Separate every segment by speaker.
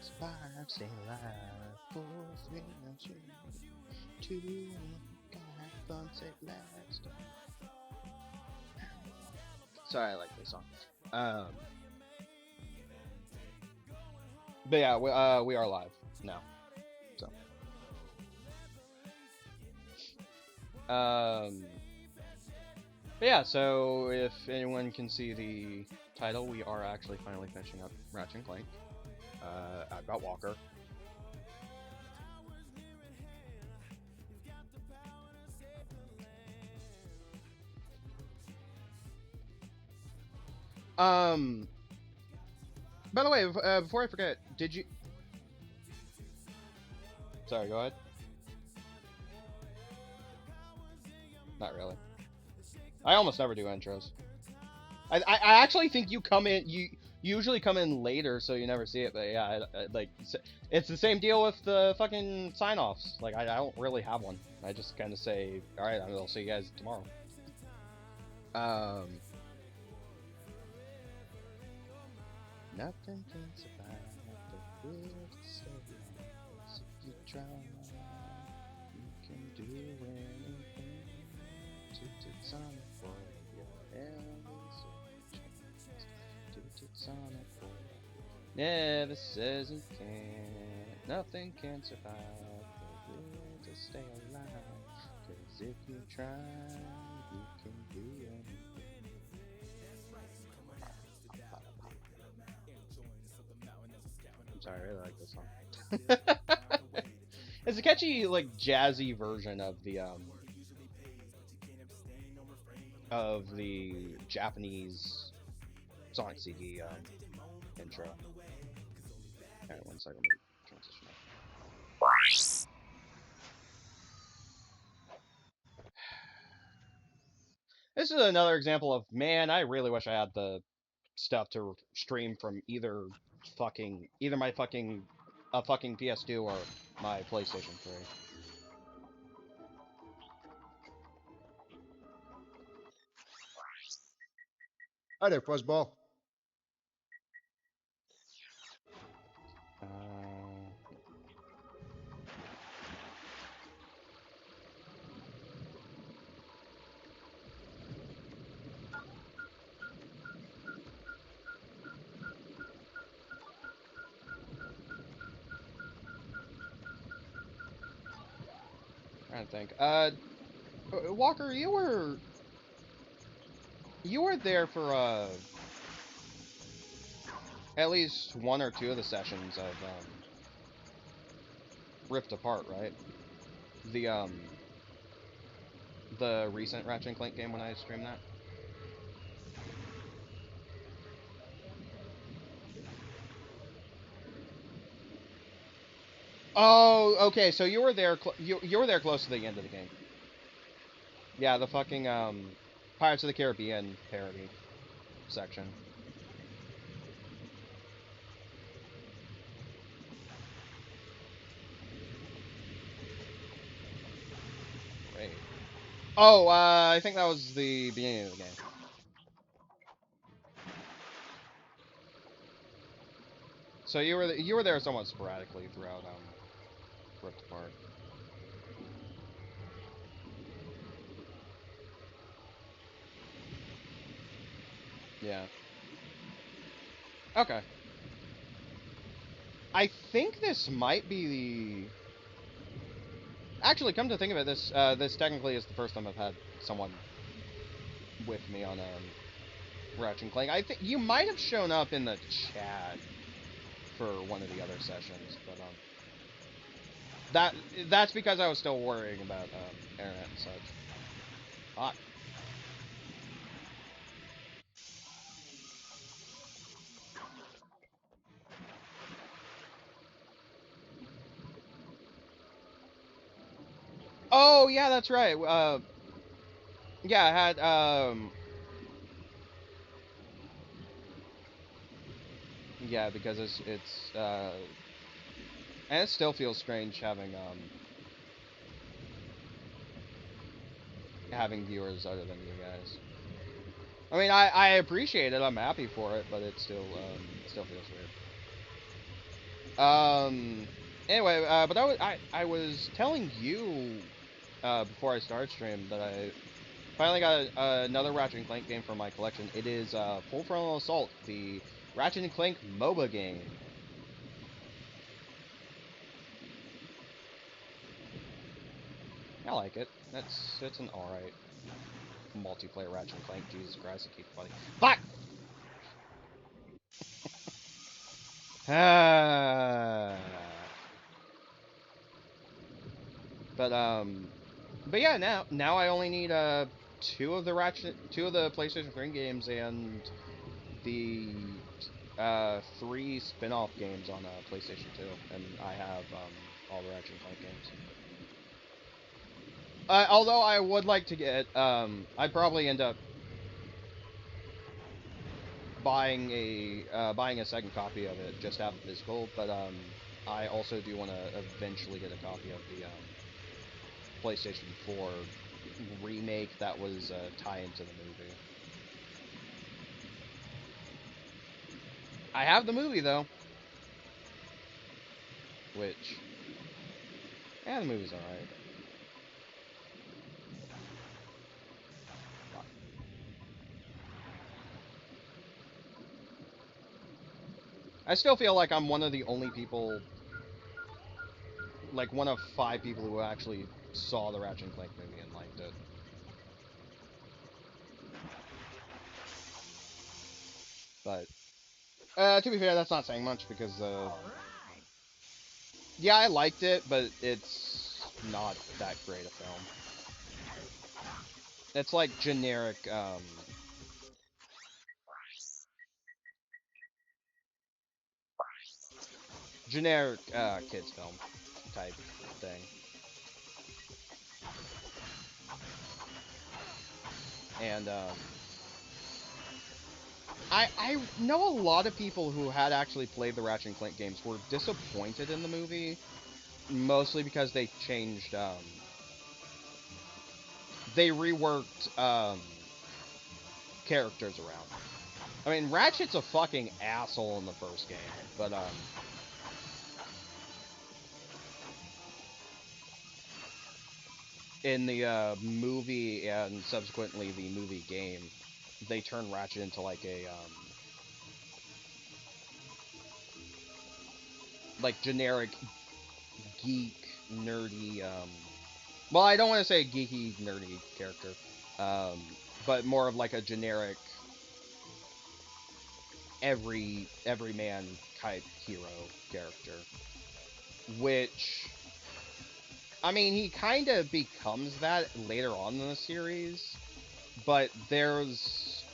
Speaker 1: Survive, stay alive, fulfill your dream. Two, gotta have fun, say last. Sorry, I like this song. Um, but yeah, we are live now. So, but yeah, so if anyone can see the title, we are actually finally finishing up Ratchet and Clank. I've got Walker. Um, by the way, before I forget, did you? Sorry, go ahead. Not really. I almost never do intros. I actually think you come in. You usually come in later, so you never see it. But yeah, like it's the same deal with the fucking sign-offs. Like I don't really have one. I just kind of say, all right, I'll see you guys tomorrow. Um, nothing can survive the will to stay alive. If you try, you can do anything. It's on it for your elders. It's on it for never says you can't. Nothing can survive the will to stay alive. 'Cause if you try, you can do anything. I'm sorry, I really like this song. It's a catchy, like, jazzy version of the Japanese Sonic CD intro. Alright, 1 second, let me transition up. This is another example of, man, I really wish I had the stuff to stream from either my fucking PS2 or my PlayStation 3.
Speaker 2: Hi there, Fuzzball.
Speaker 1: Uh, Trying to think. Walker, you were there for at least one or two of the sessions of Rift Apart, right? The the recent Ratchet and Clank game when I streamed that. Oh, okay. So you were there. You were there close to the end of the game. Yeah, the fucking Pirates of the Caribbean parody section. Wait. Oh, I think that was the beginning of the game. So you were there somewhat sporadically throughout Rift Apart. Yeah. Okay. I think this might be the. Actually, come to think of it, this technically is the first time I've had someone with me on Ratchet and Clank. I think you might have shown up in the chat for one of the other sessions, but that that's because I was still worrying about internet and such. Ah. Oh yeah, that's right. Yeah, I had yeah, because it's and it still feels strange having viewers other than you guys. I mean, I appreciate it. I'm happy for it, but it still feels weird. Um. Anyway, but I was telling you before I started stream that I finally got another Ratchet and Clank game from my collection. It is Full Frontal Assault, the Ratchet and Clank MOBA game. I like it. It's an alright multiplayer Ratchet and Clank. Jesus Christ, it keeps funny. Fuck! Ah. But but yeah, now I only need two of the PlayStation 3 games and the three spin-off games on PlayStation 2, and I have all the Ratchet and Clank games. Although I would like to get I'd probably end up buying a second copy of it just to have it physical, but I also do want to eventually get a copy of the PlayStation 4 remake that was tie into the movie. I have the movie though, which yeah, the movie's alright. I still feel like I'm one of the only people, like one of 5 people who actually saw the Ratchet and Clank movie and liked it. But to be fair, that's not saying much because yeah, I liked it, but it's not that great a film. It's like generic kids film type thing. And I know a lot of people who had actually played the Ratchet and Clank games were disappointed in the movie, mostly because they reworked characters around. I mean, Ratchet's a fucking asshole in the first game, but in the movie and subsequently the movie game, they turn Ratchet into like a like generic geek nerdy well, I don't want to say geeky nerdy character, um but more of like a generic everyman type hero character, which I mean, he kind of becomes that later on in the series, but there's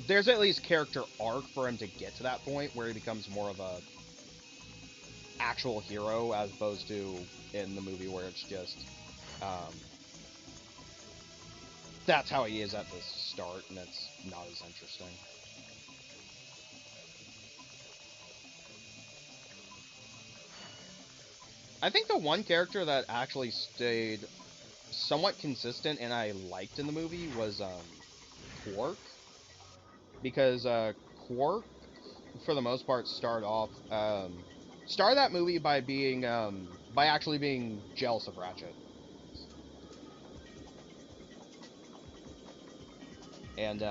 Speaker 1: at least character arc for him to get to that point where he becomes more of a actual hero as opposed to in the movie where it's just um, that's how he is at the start and it's not as interesting. I think the one character that actually stayed somewhat consistent and I liked in the movie was Quark, because Quark for the most part started that movie by being by actually being jealous of Ratchet. And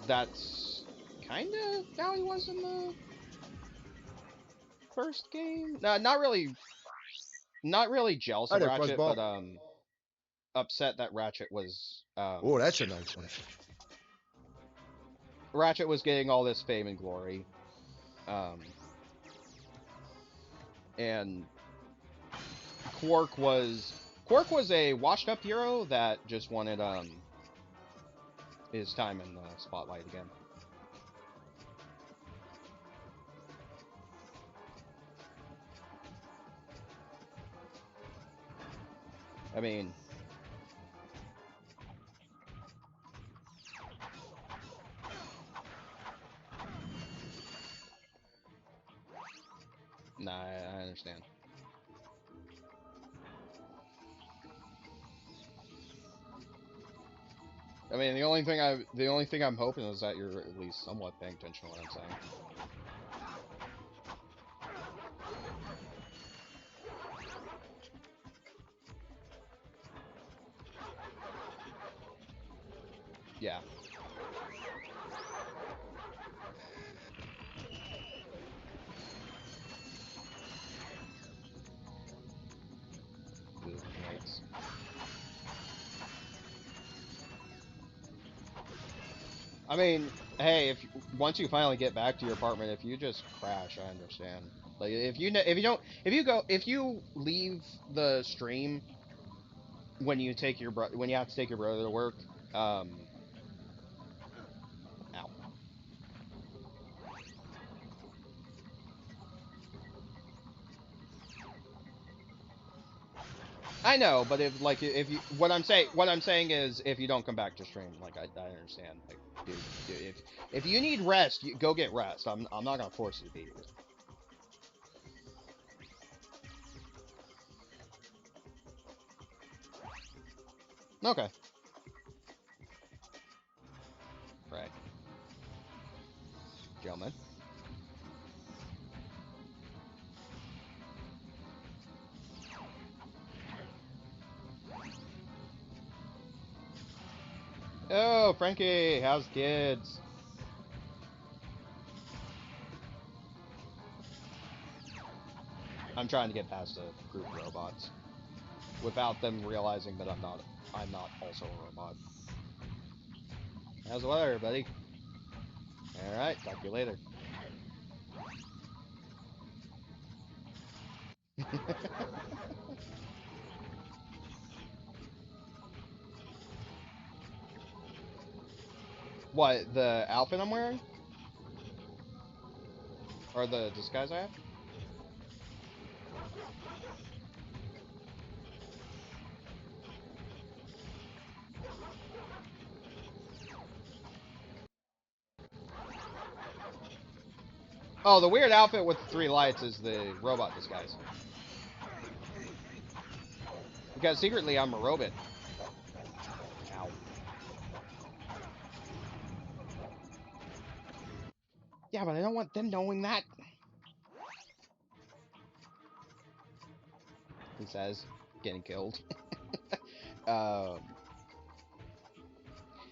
Speaker 1: that's kind of how he was in the first game. No, not really jealous
Speaker 2: Hi
Speaker 1: of
Speaker 2: there,
Speaker 1: Ratchet, but
Speaker 2: Fuzzball.
Speaker 1: upset that Ratchet was
Speaker 2: Oh, that's a nice one.
Speaker 1: Ratchet was getting all this fame and glory. Um, and Quark was a washed up hero that just wanted his time in the spotlight again. I mean, nah, I understand. I mean, the only thing I'm hoping is that you're at least somewhat paying attention to what I'm saying. Yeah. Ugh, yikes. I mean, hey, if once you finally get back to your apartment, if you just crash, I understand. Like if you don't if you leave the stream when you take your when you have to take your brother to work, um, ow. I know, but if you what I'm saying is if you don't come back to stream, like I understand. Like, dude, if you need rest, you go get rest. I'm not gonna force you to be here. Okay. Right. Gentlemen. Oh, Frankie, how's kids? I'm trying to get past a group of robots without them realizing that I'm not also a robot. How's the weather, buddy? All right, talk to you later. What, the outfit I'm wearing? Or the disguise I have? Oh, the weird outfit with the three lights is the robot disguise. Because secretly I'm a robot. Ow. Yeah, but I don't want them knowing that. He says, getting killed. um,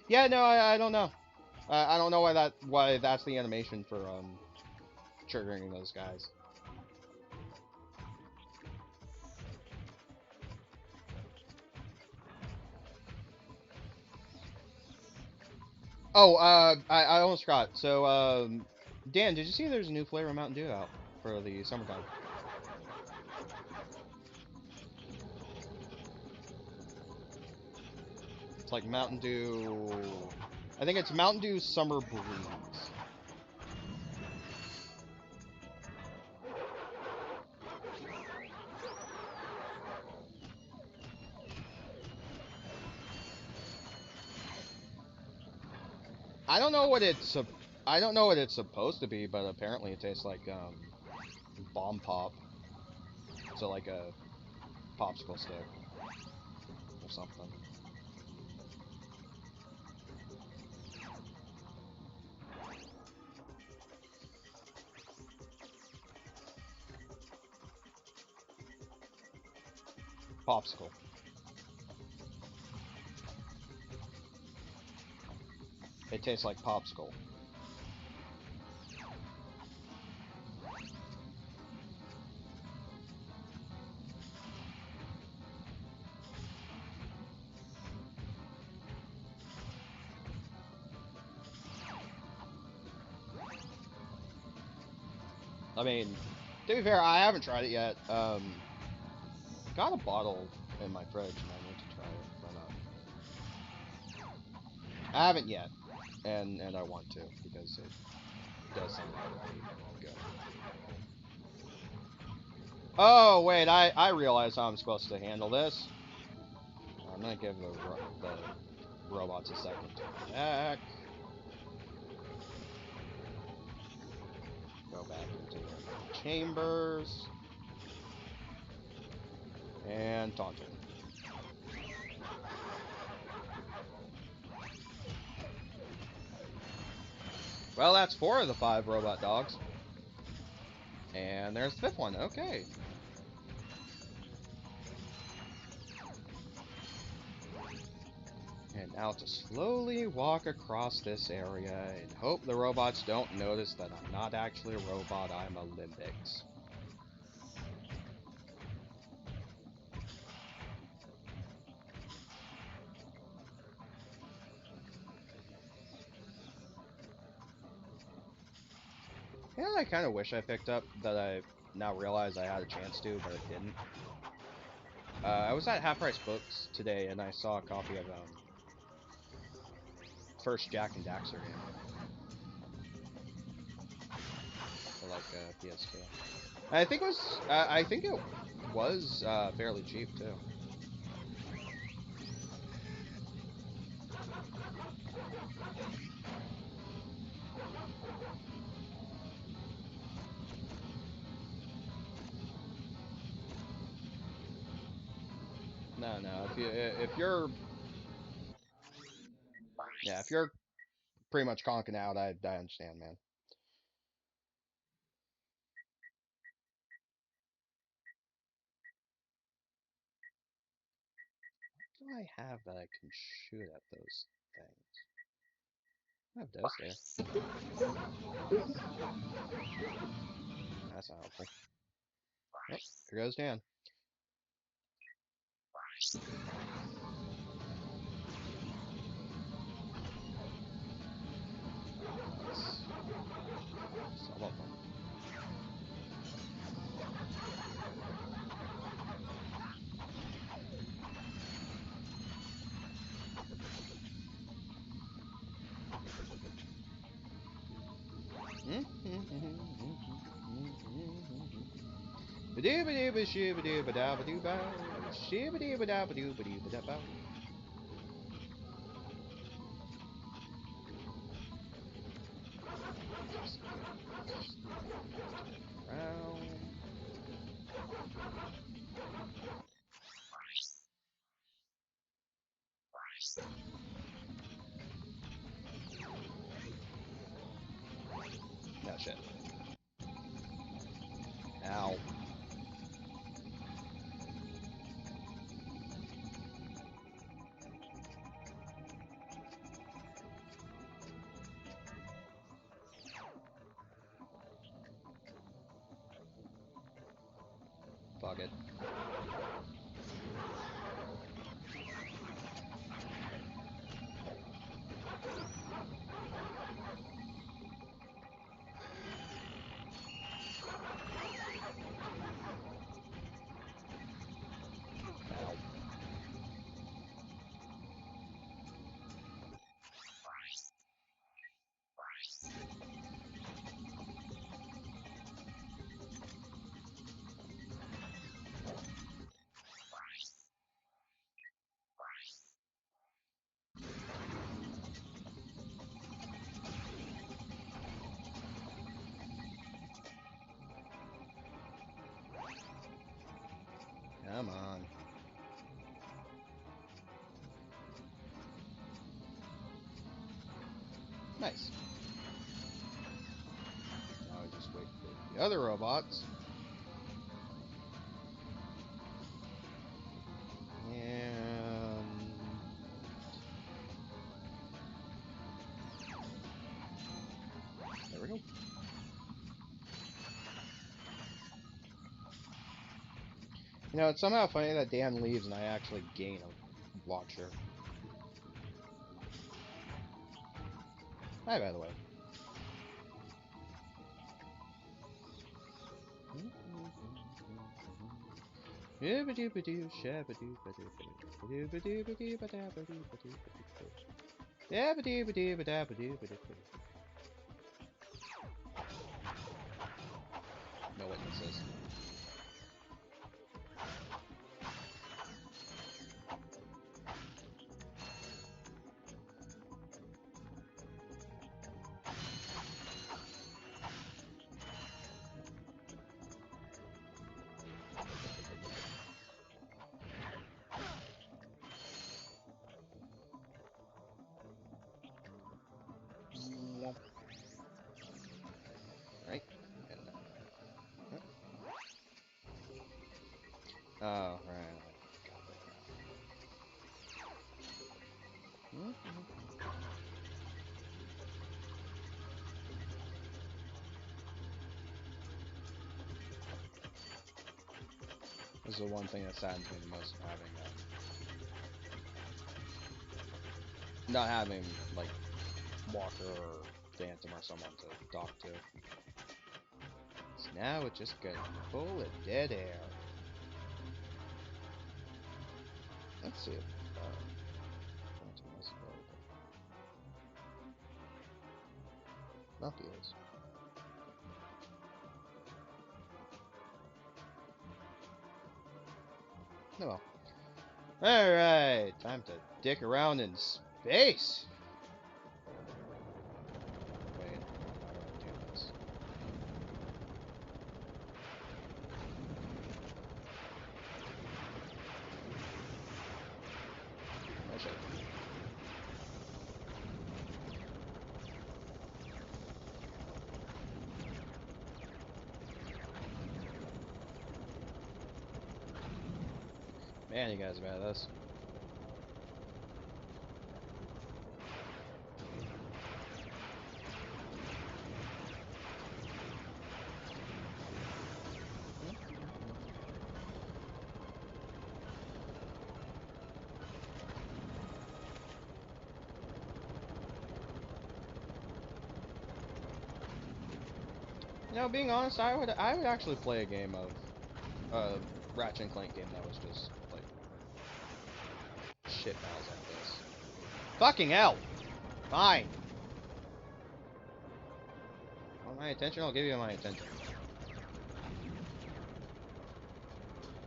Speaker 1: yeah, no, I don't know. I don't know why that's the animation for triggering those guys. Oh, I almost forgot. So, Dan, did you see there's a new flavor of Mountain Dew out for the summertime? It's like Mountain Dew. I think it's Mountain Dew Summer Breeze. I don't know what I don't know what it's supposed to be, but apparently it tastes like bomb pop. So like a popsicle stick or something. Popsicle. It tastes like popsicle. I mean, to be fair, I haven't tried it yet. Got a bottle in my fridge and I need to try it, but I haven't yet, and I want to because it does sound really good. Oh wait, I realize how I'm supposed to handle this. I'm gonna give the robots a second to attack. Go back into their chambers and taunt them. Well, that's 4 of the 5 robot dogs. And there's the 5th one. Okay. And now to slowly walk across this area and hope the robots don't notice that I'm not actually a robot, I'm a Limbix. You know, I kind of wish I picked up that I now realize I had a chance to, but it didn't. I was at Half Price Books today, and I saw a copy of first Jack and Daxter game for like PS2. And I think it was fairly cheap too. No, no, if you're yeah, if you're pretty much conking out, I understand, man. What do I have that I can shoot at those things? I have those there. That's not helpful. Oh, here goes Dan. That's some of them. Just get this around. No shit. Ow. Fuck it. Ow. Come on. Nice. Now I just wait for the other robots. And there we go. You know, it's somehow funny that Dan leaves and I actually gain a watcher. Hi, by the way. No witnesses. is the one thing that saddens me the most of having not having like Walker or Phantom or someone to talk to. So now it's just getting full of dead air. Let's see if Phantom is available. Nope, he is. Oh well. Alright, time to dick around in space! Wait, how do I do this? Oh shit. Man, you guys are bad at this. You know, being honest, I would actually play a game of Ratchet and Clank game that was just like shit battles like this. Fucking hell! Fine. Want my attention? I'll give you my attention.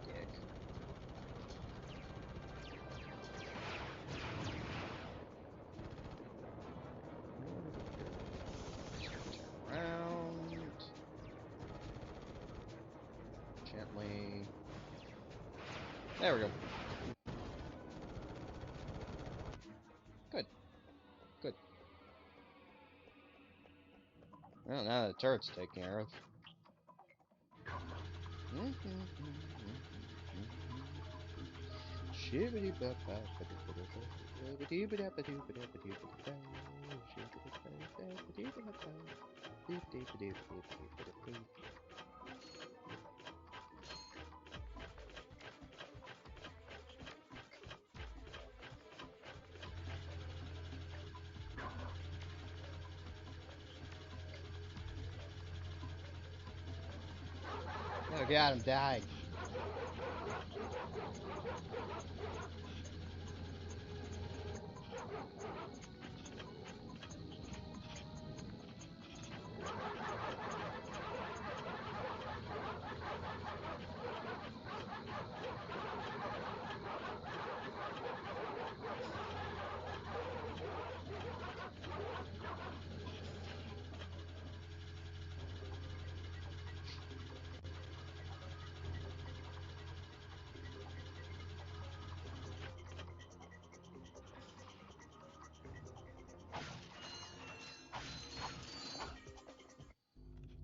Speaker 1: Dick. Turn around. Gently. There we go. Good. Good. Well, now the turret's taken care of. Oh god, I'm dying.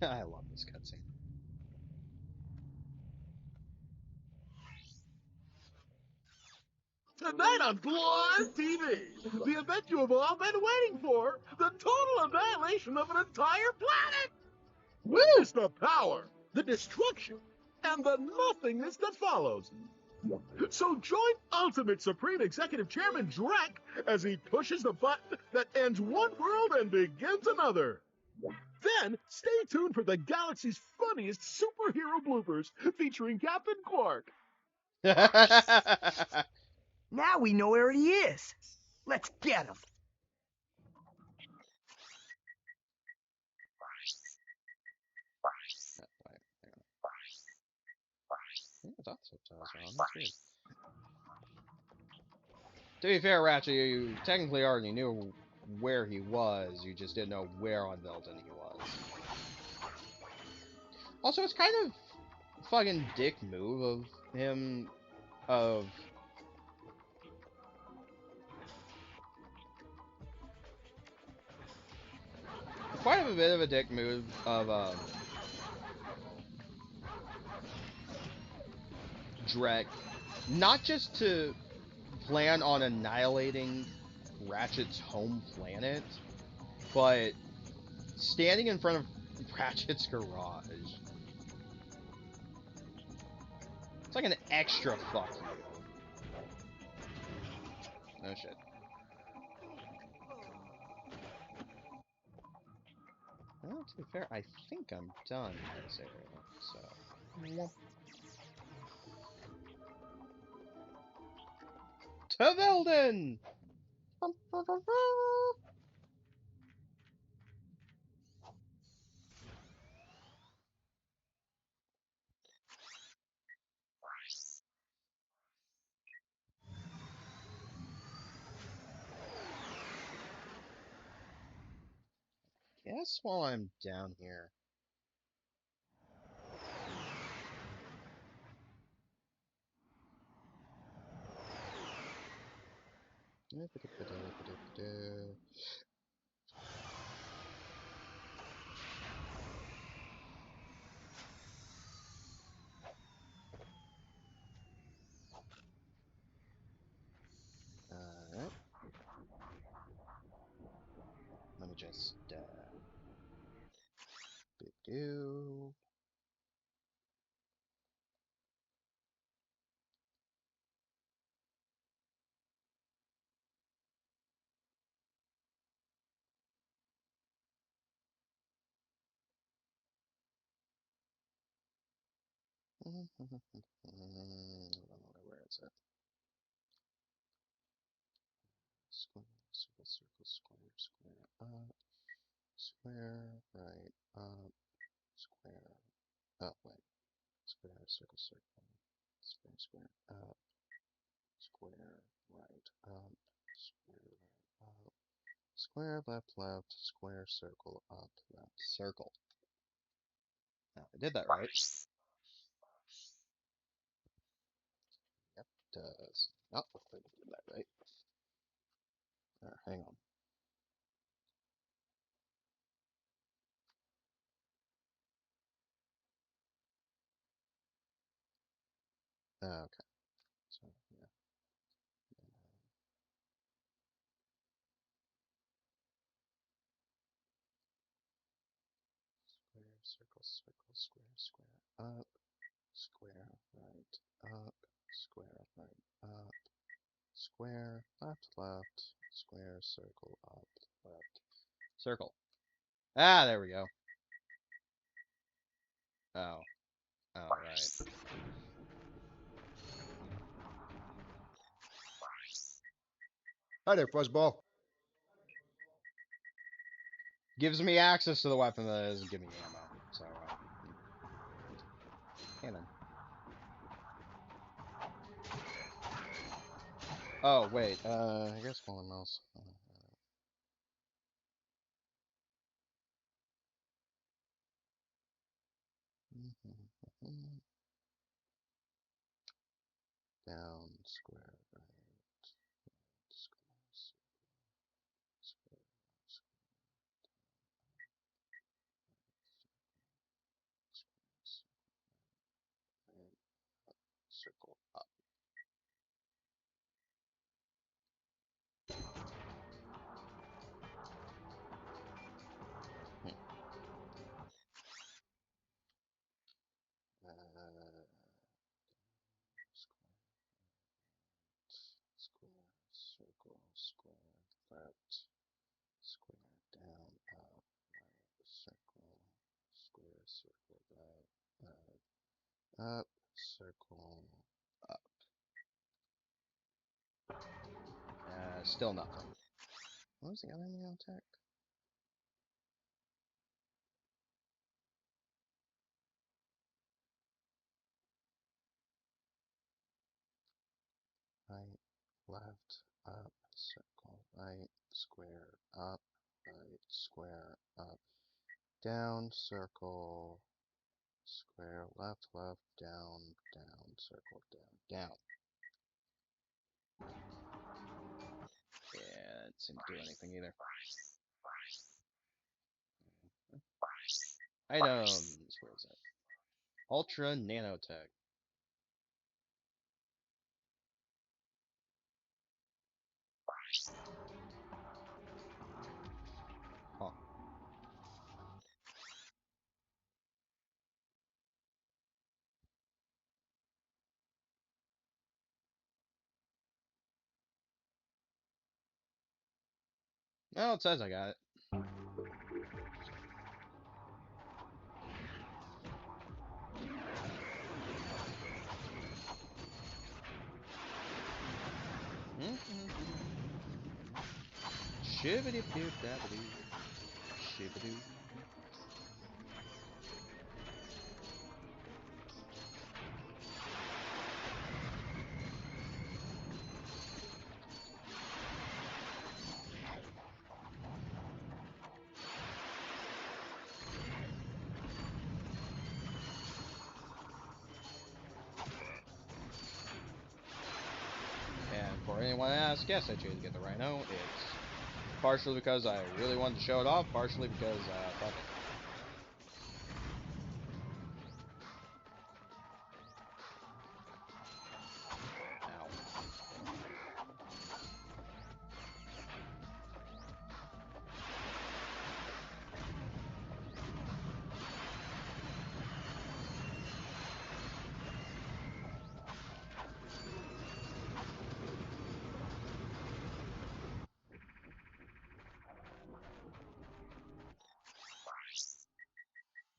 Speaker 1: I love this cutscene.
Speaker 3: Tonight on Blind TV, the event you have all been waiting for, the total annihilation of an entire planet! Witness the power, the destruction, and the nothingness that follows. So join Ultimate Supreme Executive Chairman Drek as he pushes the button that ends one world and begins another. Then, stay tuned for the galaxy's funniest superhero bloopers featuring Captain Quark.
Speaker 4: Now we know where he is. Let's get him.
Speaker 1: To be fair, Ratchet, you technically already knew where he was, you just didn't know where on Velden he was. Also, it's kind of fucking dick move of him, quite a bit of a dick move of, Drek, not just to plan on annihilating Ratchet's home planet, but standing in front of Ratchet's garage. It's like an extra fuck you. No shit. Well, to be fair, I think I'm done in this area, so... To Velden! Guess while I'm down here... Alright. Let me just, do. Where is it? Square, circle, circle, square, square, up, square, right, up, square, oh, wait, square, circle, circle, square, square, up, square, right, up, square, right, up, square, left, left, square, circle, up, left, circle. Now, I did that right. Yep, does. Oh, I did that right. Hang on. Okay, so, yeah. Square, circle, circle, square, square, up, square, right, up, square, right, up, square, left, left, square, circle, up, left, circle. Ah, there we go. Oh. Oh, right.
Speaker 2: Hi there, Fuzzball.
Speaker 1: Gives me access to the weapon that doesn't give me ammo. So, cannon. Oh, wait, I guess one mouse. Down, square, right, square, square, square, square, circle, up. Square, circle, square, left, square, down, up, right, circle, square, circle, right, up, circle, up. Still nothing. What was the other neo tech? Right, left, up, circle, right, square, up, right, square, up, down, circle, square, left, left, down, down, circle, down, down. Yeah, it didn't do anything either. Items, where is it? Ultra Nanotech. Huh. Oh, it says I got it. Shibbity-doo-dabba-doo. Shibbidoo. And for anyone to ask, yes, I chose to get the Rhino. It's partially because I really wanted to show it off, partially because, fuck it. Ow.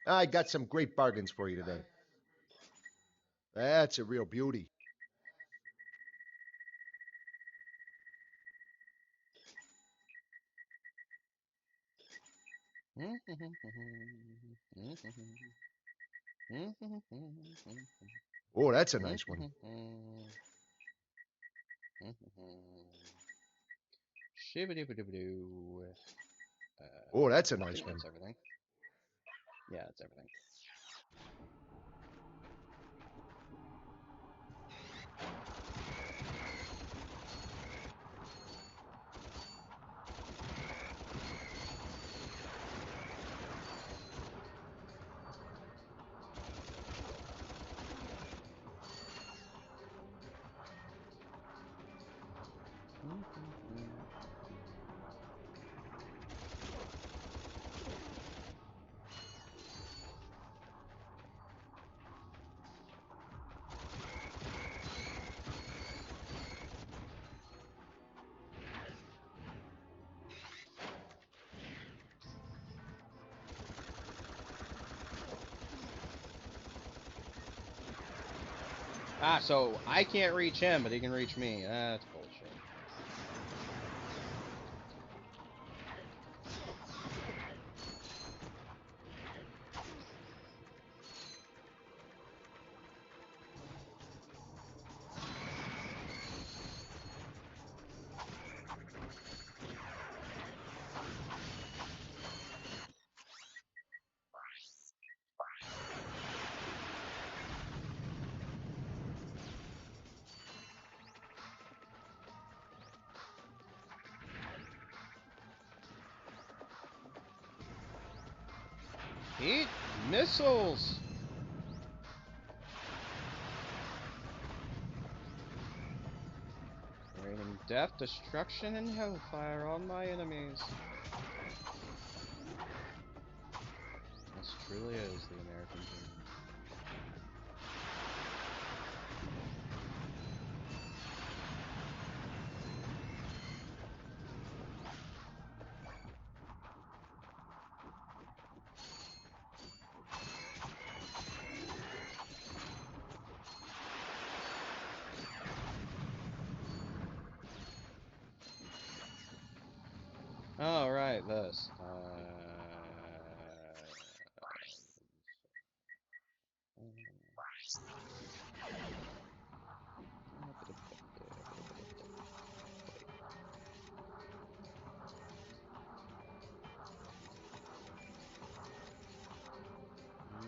Speaker 2: I got some great bargains for you today. That's a real beauty. Oh, that's a nice one.
Speaker 1: Shibbity-doo.
Speaker 2: Oh, that's a
Speaker 1: I
Speaker 2: nice
Speaker 1: think
Speaker 2: one.
Speaker 1: that's everything. Yeah, that's everything. Ah, so I can't reach him, but he can reach me. That's bullshit. Eat missiles! Raining death, destruction, and hellfire on my enemies. This truly is the American dream. Oh, right, this. Wait.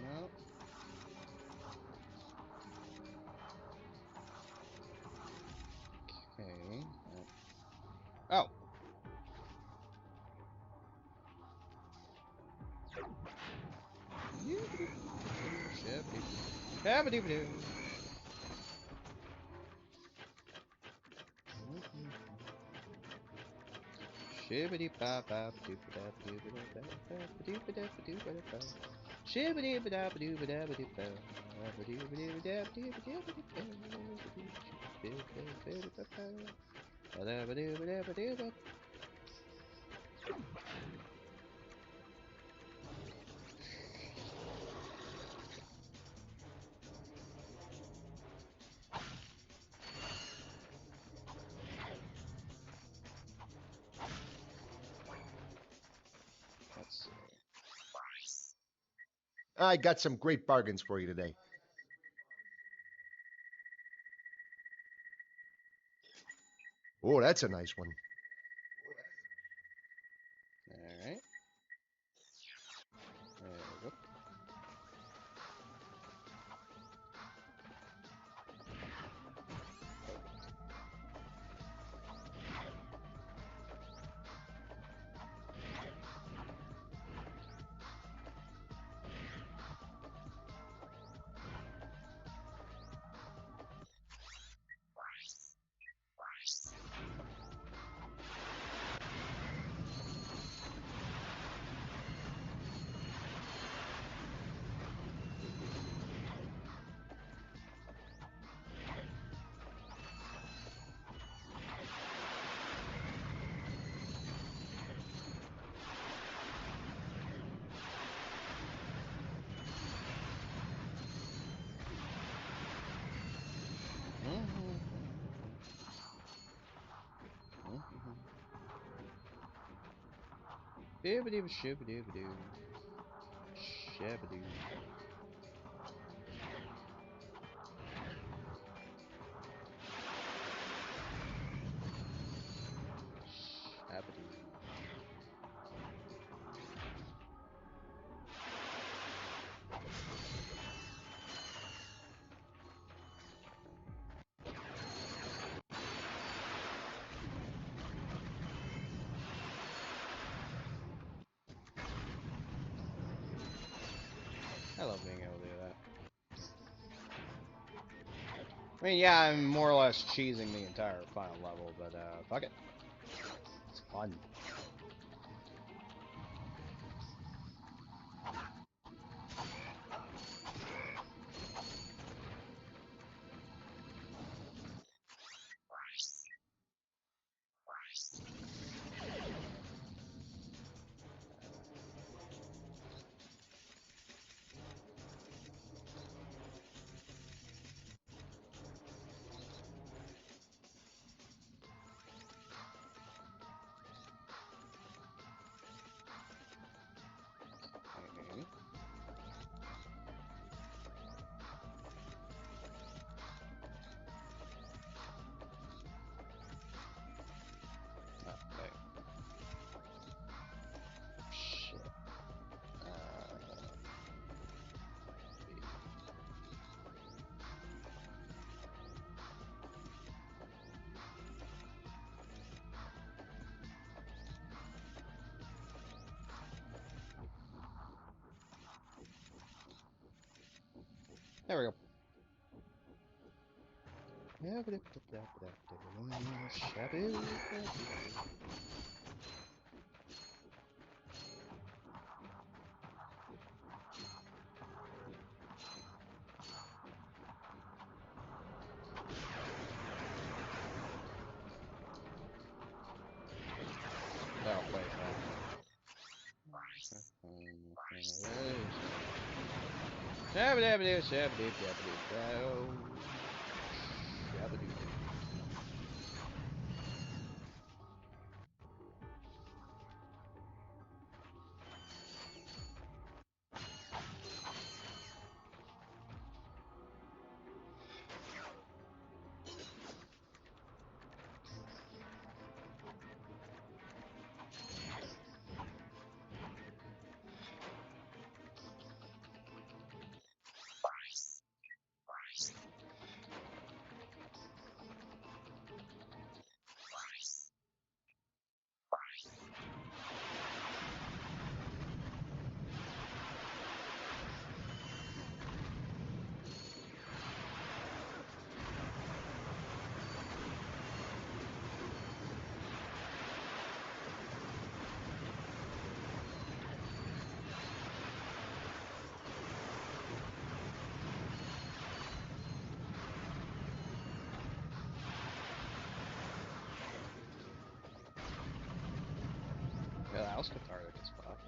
Speaker 1: No. Okay. Oh! Shibbity-doo. Shibbity ba ba ba doo ba da ba doo ba da ba ba doo ba da ba doo ba da ba. Shibbity ba da ba doo ba da ba doo ba. Ba doo ba doo ba da ba doo ba doo ba doo ba. Ba da ba doo ba da ba doo ba.
Speaker 2: I got some great bargains for you today. Oh, that's a nice one.
Speaker 1: Alright. There we go. Doobadoo shoobadoo. Shabadoo. Shabadoo. I love being able to do that. I mean, yeah, I'm more or less cheesing the entire final level, but fuck it. It's fun. Okay. Okay. Shit. There we go. Shabadoo. Oh, wait. Shabadoo, shabadoo, shabadoo, shabadoo. Yeah, that was cathartic as fuck.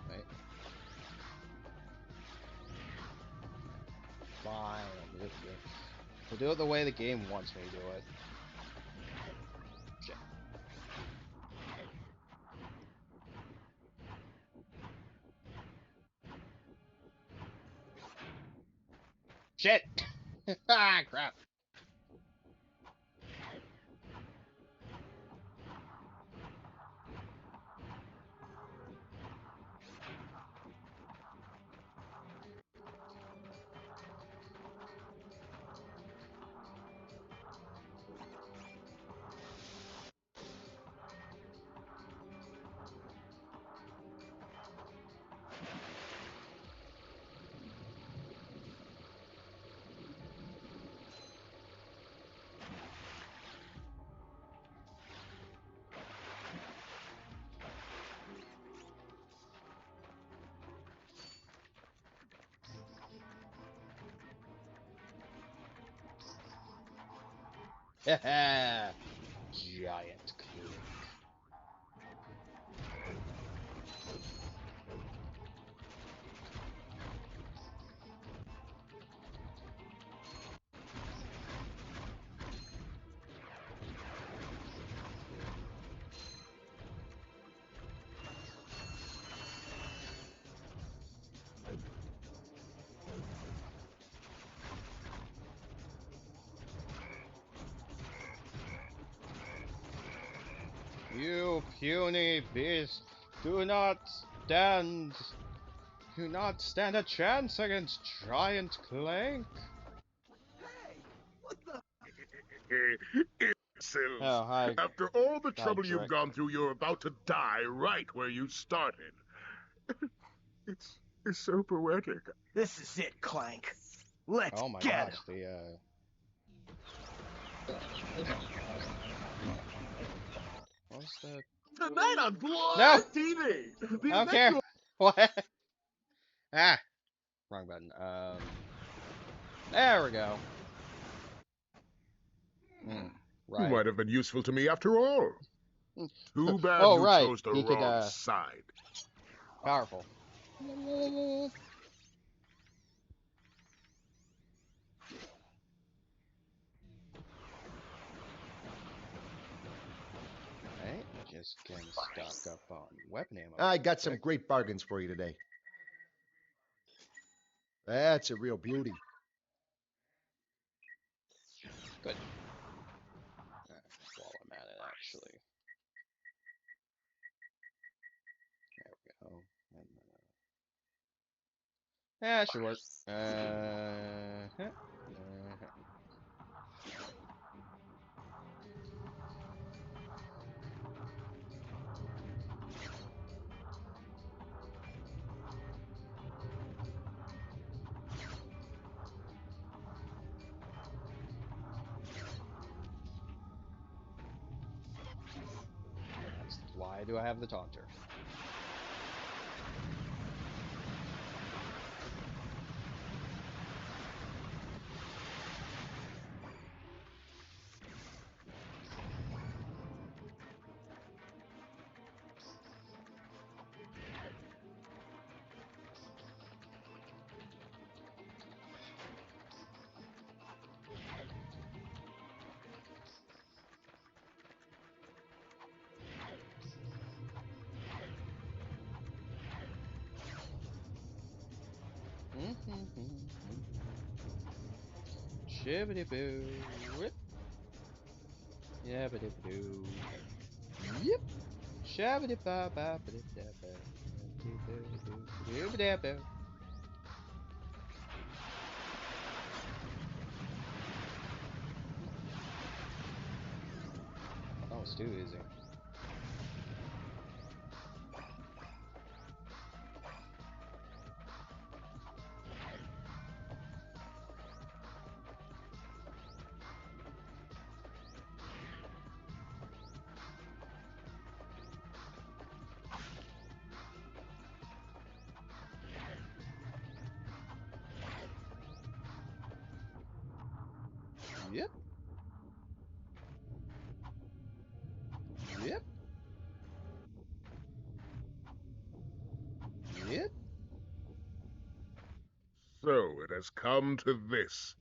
Speaker 1: Right. We'll do it the way the game wants me to do it. Shit. Shit! Ah, crap. Giant Clank. You puny beast, do not stand a chance against Giant Clank.
Speaker 4: Hey, what the?
Speaker 3: Imbeciles.
Speaker 1: Oh, hi.
Speaker 3: After all the
Speaker 1: Hi,
Speaker 3: trouble you've
Speaker 1: Trick.
Speaker 3: gone through, you're about to die right where you started. It's so poetic.
Speaker 4: This is it, Clank. Let's
Speaker 1: Oh my
Speaker 4: get
Speaker 1: gosh,
Speaker 4: him.
Speaker 1: What was the...
Speaker 3: Tonight on
Speaker 1: No!
Speaker 3: Blood TV, the
Speaker 1: I don't
Speaker 3: event
Speaker 1: care!
Speaker 3: you
Speaker 1: What? Ah! Wrong button. There we go.
Speaker 3: You
Speaker 1: Right.
Speaker 3: might have been useful to me after all. Too bad
Speaker 1: Oh,
Speaker 3: you
Speaker 1: right.
Speaker 3: chose the
Speaker 1: He could,
Speaker 3: wrong side.
Speaker 1: powerful. Right, just gonna stock up on weapon ammo.
Speaker 2: I got some
Speaker 1: Quick.
Speaker 2: great bargains for you today. That's a real beauty.
Speaker 1: Good. While I'm at it, actually. There we go. And, yeah, should work. That's why do I have the taunter? Shibbity boo. Whip. Yabbity boo. Yep. Shabbity ba ba ba da ba. Doobity boo. That was too easy. Yep. Yep. Yep.
Speaker 3: So it has come to this.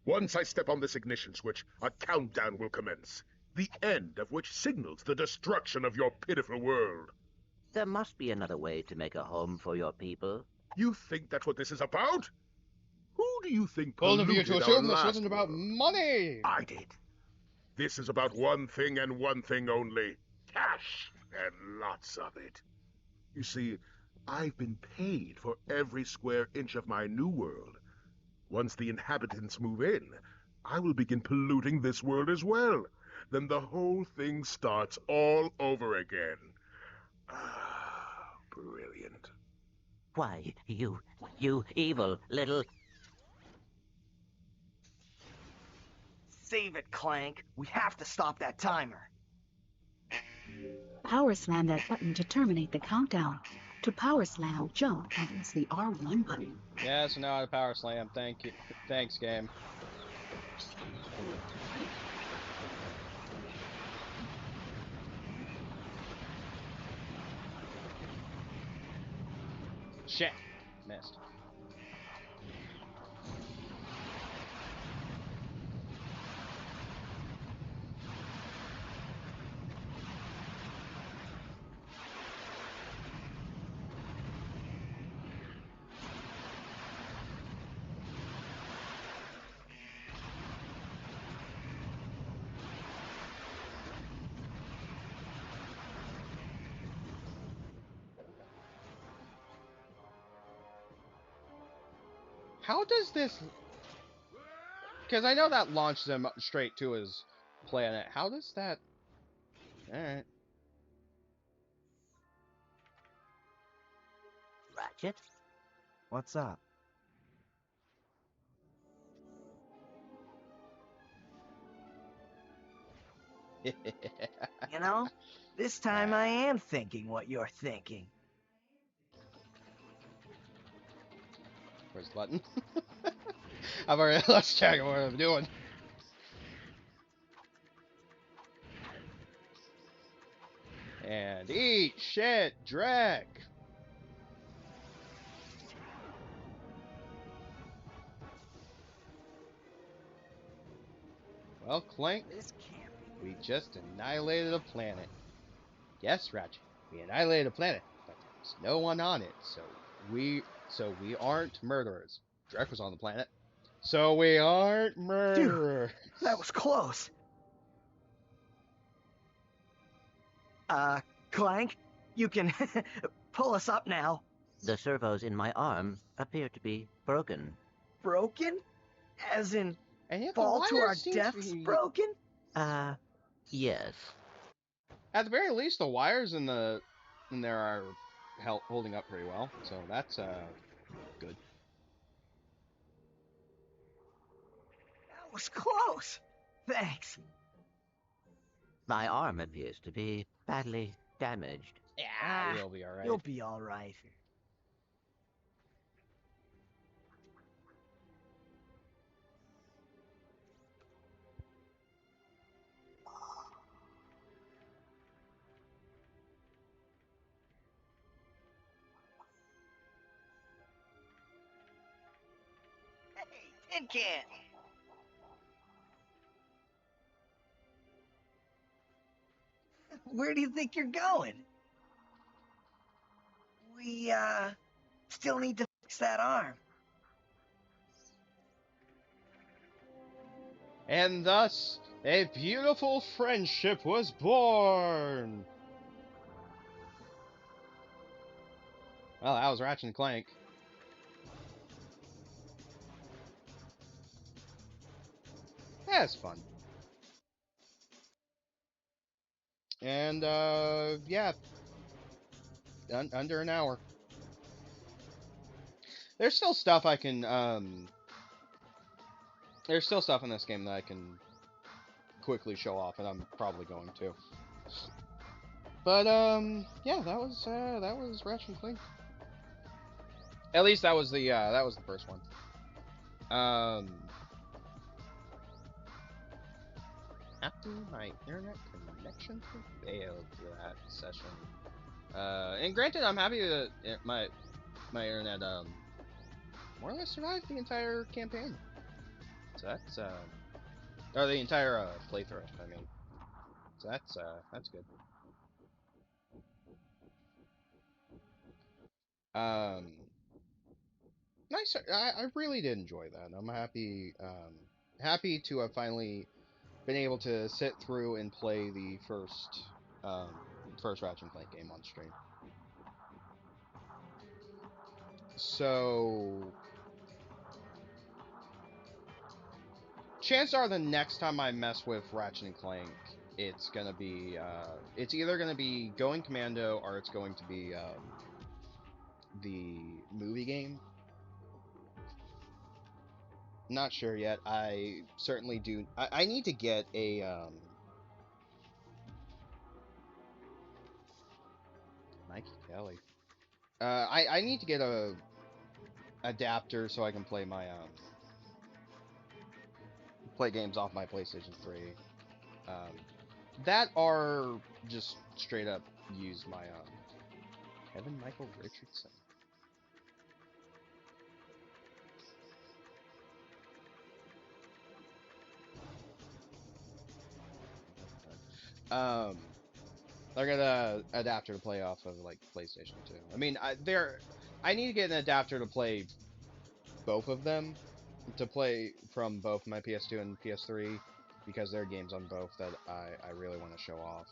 Speaker 3: Once I step on this ignition switch, a countdown will commence, the end of which signals the destruction of your pitiful world.
Speaker 5: There must be another way to make a home for your people.
Speaker 3: You think that's what this is about? Who do you think
Speaker 1: Bold of you to
Speaker 3: polluted our
Speaker 1: assume this
Speaker 3: last
Speaker 1: wasn't about
Speaker 3: world?
Speaker 1: money!
Speaker 3: I did. This is about one thing and one thing only. Cash, and lots of it. You see, I've been paid for every square inch of my new world. Once the inhabitants move in, I will begin polluting this world as well. Then the whole thing starts all over again. Ah, brilliant.
Speaker 5: Why, you evil little...
Speaker 4: Save it, Clank. We have to stop that timer.
Speaker 6: Power slam that button to terminate the countdown. To power slam, jump and press the R1 button.
Speaker 1: Yeah, so now I power slam. Thank you. Thanks, game. Shit. Missed. How does this... Because I know that launched him straight to his planet. How does that... Alright.
Speaker 5: Ratchet?
Speaker 4: What's up? You know, this time I am thinking what you're thinking.
Speaker 1: Where's the button? I've already lost track of what I'm doing. And eat shit, Drek. Well, Clank,
Speaker 4: This can't be.
Speaker 1: we just annihilated a planet. Yes, Ratchet, we annihilated a planet, but there's no one on it, so we aren't murderers. Drek was on the planet, so we aren't murderers.
Speaker 4: That was close. Clank, you can pull us up now.
Speaker 5: The servos in my arm appear to be broken.
Speaker 4: Broken? As in,
Speaker 1: And yet the
Speaker 4: fall to our
Speaker 1: wires seem to
Speaker 4: deaths
Speaker 1: be-
Speaker 4: broken?
Speaker 5: Yes.
Speaker 1: At the very least, the wires in there are holding up pretty well, so that's good.
Speaker 4: That was close. Thanks.
Speaker 5: My arm appears to be badly damaged.
Speaker 1: Yeah, we'll be alright.
Speaker 4: You'll be all right. Hey, Tin Can. Where do you think you're going? We, still need to fix that arm.
Speaker 1: And thus, a beautiful friendship was born! Well, that was Ratchet and Clank. That's fun. And, yeah. Under an hour. There's still stuff I can, there's still stuff in this game that I can quickly show off, and I'm probably going to. But, yeah, that was Ratchet and Clank. At least that was the first one. After my internet connection failed for that session. And granted, I'm happy that my internet, more or less survived the entire campaign. So that's or the entire playthrough. I mean, so that's good. Um, nice. I really did enjoy that. I'm happy happy to have finally been able to sit through and play the first Ratchet and Clank game on stream. So chances are the next time I mess with Ratchet and Clank, it's gonna be it's either gonna be Going Commando or it's going to be the movie game. Not sure yet. I certainly do. I need to get a Mikey Kelly. I need to get a adapter so I can play my play games off my PlayStation 3. That are just straight up use my Kevin Michael Richardson. I got a adapter to play off of like PlayStation 2. I mean, I need to get an adapter to play both of them, to play from both my PS2 and PS3, because there are games on both that I really want to show off.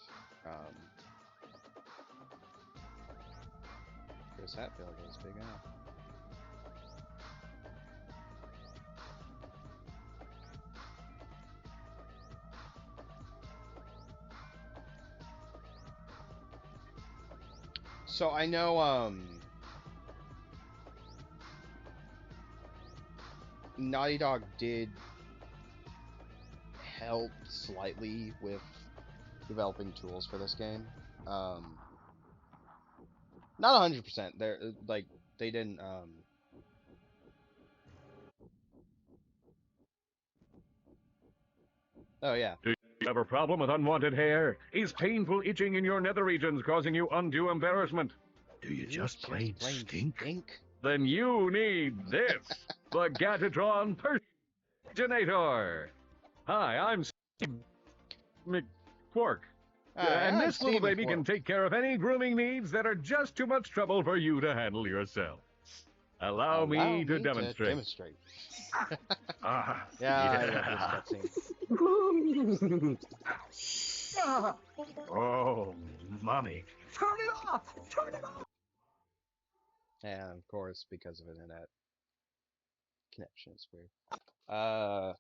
Speaker 1: Chris Hatfield is big enough. So I know Naughty Dog did help slightly with developing tools for this game. Not 100%. They're like they didn't. Oh yeah.
Speaker 7: Do you have a problem with unwanted hair? Is painful itching in your nether regions causing you undue embarrassment?
Speaker 3: Do you just plain stink?
Speaker 7: Then you need this, the Gatatron Personator. Hi, I'm Steve McQuark. And this little baby can take care of any grooming needs that are just too much trouble for you to handle yourself. Allow me to demonstrate.
Speaker 1: Yeah, I love this cutscene.
Speaker 7: Oh, mommy.
Speaker 4: Turn it off! Turn it off!
Speaker 1: And of course, because of internet connection, it's weird. All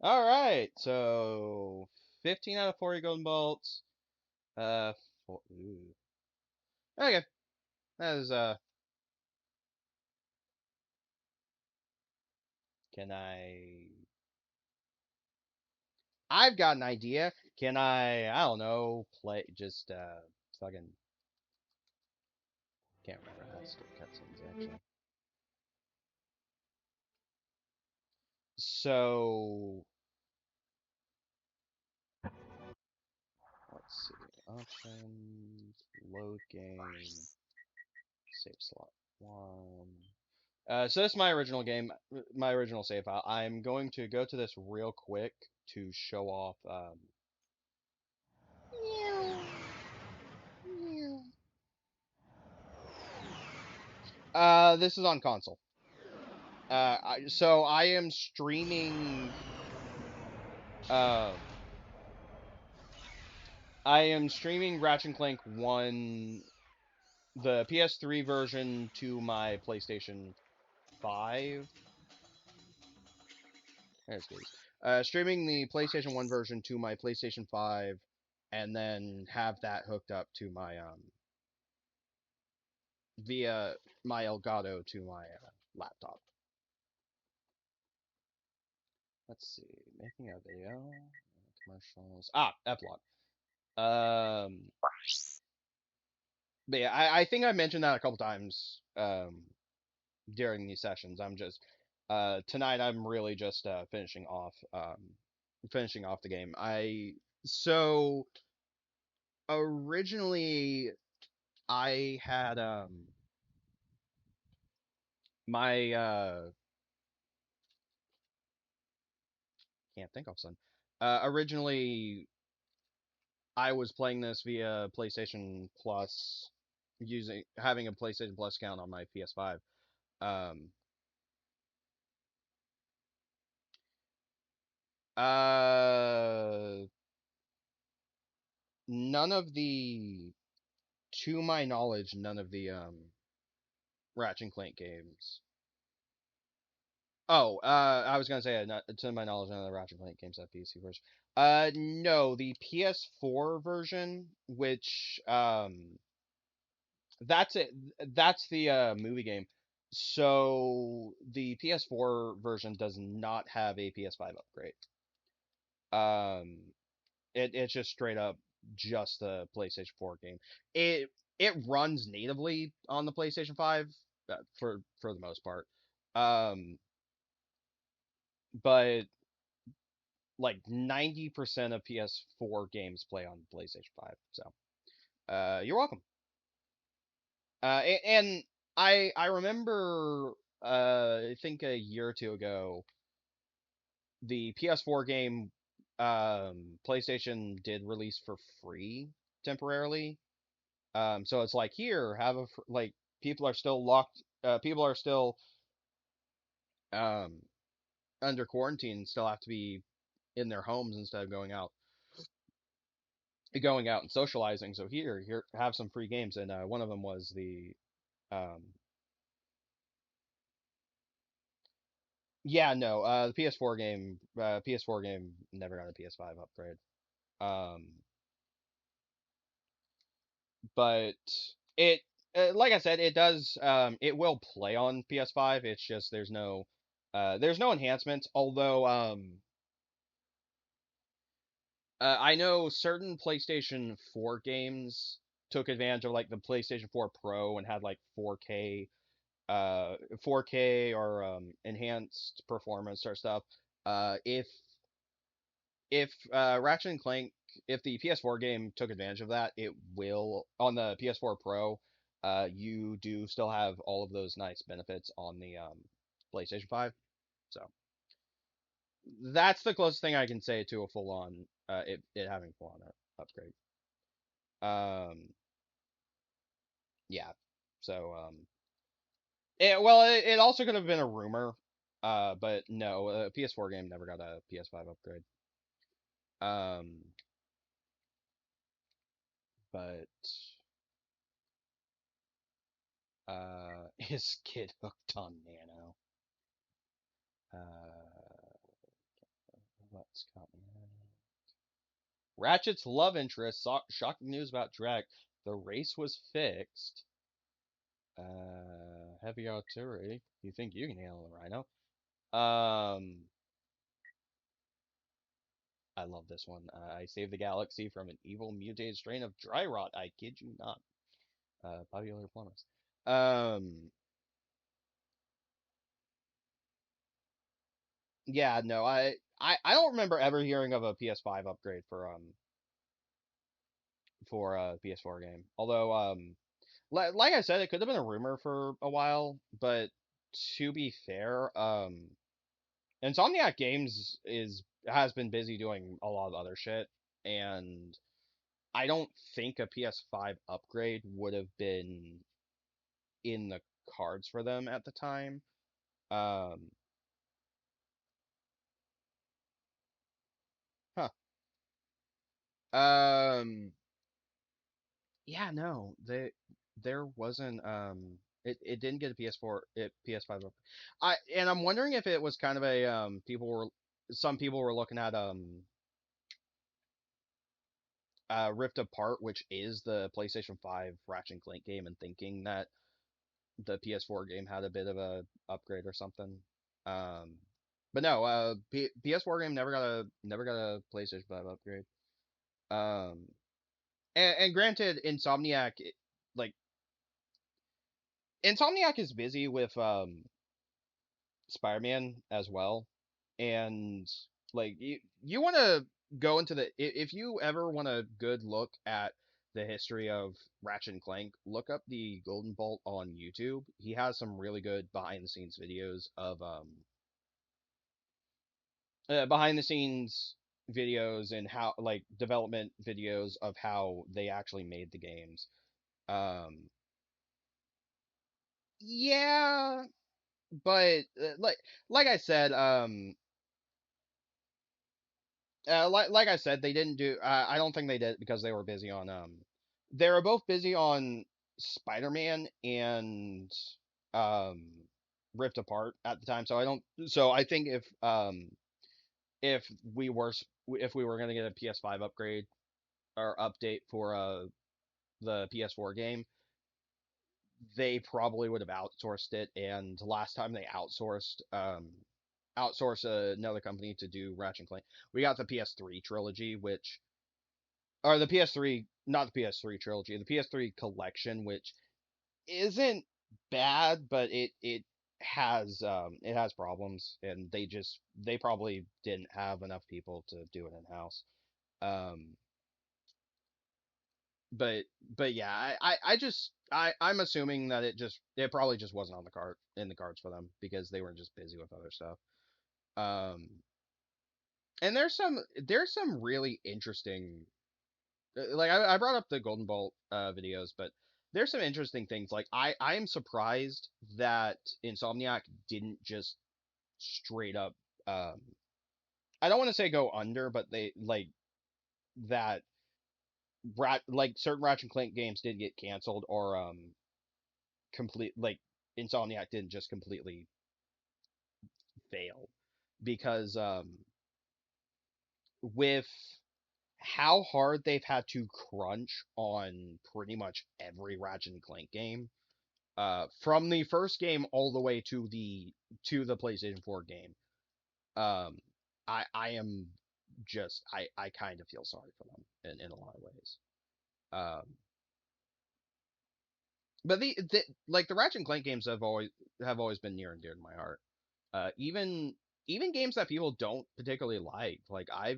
Speaker 1: right. So 15 out of 40 golden bolts. Ooh. Okay. That is Can I've got an idea. Can I don't know, play just fucking can't remember how to skip cutscenes actually. So let's see. Options, load game, save slot 1. So this is my original game, my original save file. I'm going to go to this real quick to show off. This is on console. So I am streaming. I am streaming Ratchet and Clank 1, the PS3 version, to my PlayStation 5. There's these. Streaming the PlayStation 1 version to my PlayStation 5, and then have that hooked up to my via my Elgato to my laptop. Let's see, making a video, commercials. Epilogue. But yeah, I think I mentioned that a couple times during these sessions. I'm just tonight I'm really just finishing off the game. So originally I had my can't think of some. Originally, I was playing this via PlayStation Plus, having a PlayStation Plus account on my PS5. Um, uh, none of the, to my knowledge, none of the Ratchet and Clank games. Oh, I was gonna say, not, to my knowledge, none of the Ratchet and Clank games have PC version. No, the PS4 version, which that's it. That's the movie game. So the PS4 version does not have a PS5 upgrade. Um, it's just straight up just the PlayStation 4 game. It it runs natively on the PlayStation 5 for the most part. Um, but like 90% of PS4 games play on PlayStation 5. So, you're welcome. And I remember I think a year or two ago the PS4 game PlayStation did release for free temporarily. So it's like, here, have a like, people are still locked, people are still um under quarantine and still have to be in their homes instead of going out and socializing. So here, have some free games, and one of them was the um yeah, no, the PS4 game never got a PS5 upgrade. Um, but it, like I said, it does, it will play on PS5. It's just there's no enhancements. Although, I know certain PlayStation 4 games took advantage of like the PlayStation 4 Pro and had like 4K or enhanced performance or stuff. If Ratchet and Clank, if the PS4 game took advantage of that, it will on the PS4 Pro. You do still have all of those nice benefits on the PlayStation 5. So that's the closest thing I can say to a full on it having full on upgrade. Um, yeah. So it also could have been a rumor. But no, a PS4 game never got a PS5 upgrade. Um, but is Kid hooked on Nano? What's coming? Ratchet's love interest. Shocking news about Drek. The race was fixed. Heavy artillery. You think you can handle the Rhino? I love this one. I saved the galaxy from an evil mutated strain of dry rot. I kid you not. Popular plumbers. Yeah, no, I don't remember ever hearing of a PS5 upgrade for a PS4 game. Although like I said, it could have been a rumor for a while, but to be fair, Insomniac Games has been busy doing a lot of other shit, and I don't think a PS5 upgrade would have been in the cards for them at the time. Um, huh. Um, yeah, no, there wasn't it didn't get a PS5 up. I'm wondering if it was kind of a some people were looking at Rift Apart, which is the PlayStation 5 Ratchet and Clank game, and thinking that the PS4 game had a bit of a upgrade or something. Um, but no, PS4 game never got a PlayStation 5 upgrade. Um, and granted, like Insomniac is busy with Spider-Man as well, and like you want to go into if you ever want a good look at the history of Ratchet and Clank, look up the Golden Bolt on YouTube. He has some really good behind the scenes videos behind the scenes videos and how like development videos of how they actually made the games. Um, yeah, but like I said, like I said, they didn't do. I don't think they did because they were busy on. They were both busy on Spider-Man and um, Rift Apart at the time. So I don't. So I think if if we were gonna get a PS5 upgrade or update for the PS4 game, they probably would have outsourced it. And last time they outsourced another company to do Ratchet and Clank, we got the PS3 trilogy, which or the PS3, not the PS3 trilogy, the PS3 collection, which isn't bad, but it has problems, and they probably didn't have enough people to do it in house. Um, but but yeah, I'm assuming that it probably just wasn't on the card in the cards for them because they were just busy with other stuff. Um, and there's some really interesting like I brought up the Golden Bolt videos, but there's some interesting things. Like I am surprised that Insomniac didn't just straight up um I don't want to say go under, but they like that like certain Ratchet and Clank games did get canceled or complete like Insomniac didn't just completely fail because with how hard they've had to crunch on pretty much every Ratchet and Clank game, from the first game all the way to the PlayStation 4 game. Um, I am just I kind of feel sorry for them in a lot of ways. Um, but the like the Ratchet and Clank games have always been near and dear to my heart. Even games that people don't particularly like. Like I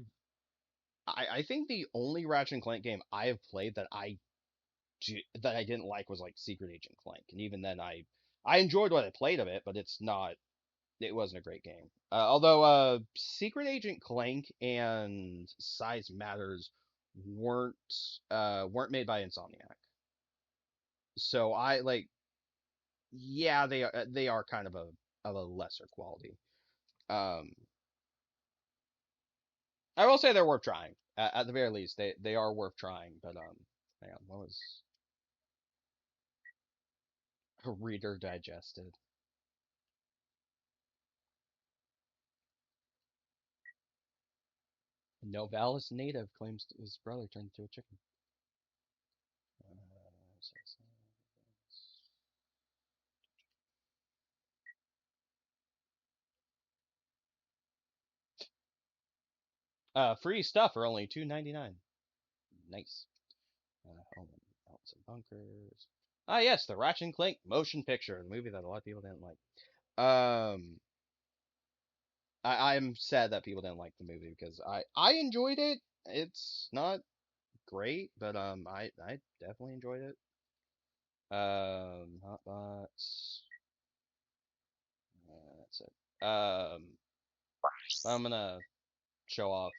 Speaker 1: think the only Ratchet and Clank game I have played that I didn't like was like Secret Agent Clank, and even then I enjoyed what I played of it, but it wasn't a great game. Although Secret Agent Clank and Size Matters weren't weren't made by Insomniac, so I like yeah they are kind of a lesser quality. Um, I will say they're worth trying. At the very least, they are worth trying. But hang on, what was Reader Digested? Novalis native claims his brother turned into a chicken. Free stuff for only $2.99. Nice. Home and Outs and Bunkers. Ah, yes, the Ratchet and Clank motion picture, the movie that a lot of people didn't like. I'm sad that people didn't like the movie because I enjoyed it. It's not great, but I definitely enjoyed it. Hotbots. That's it. I'm gonna show off.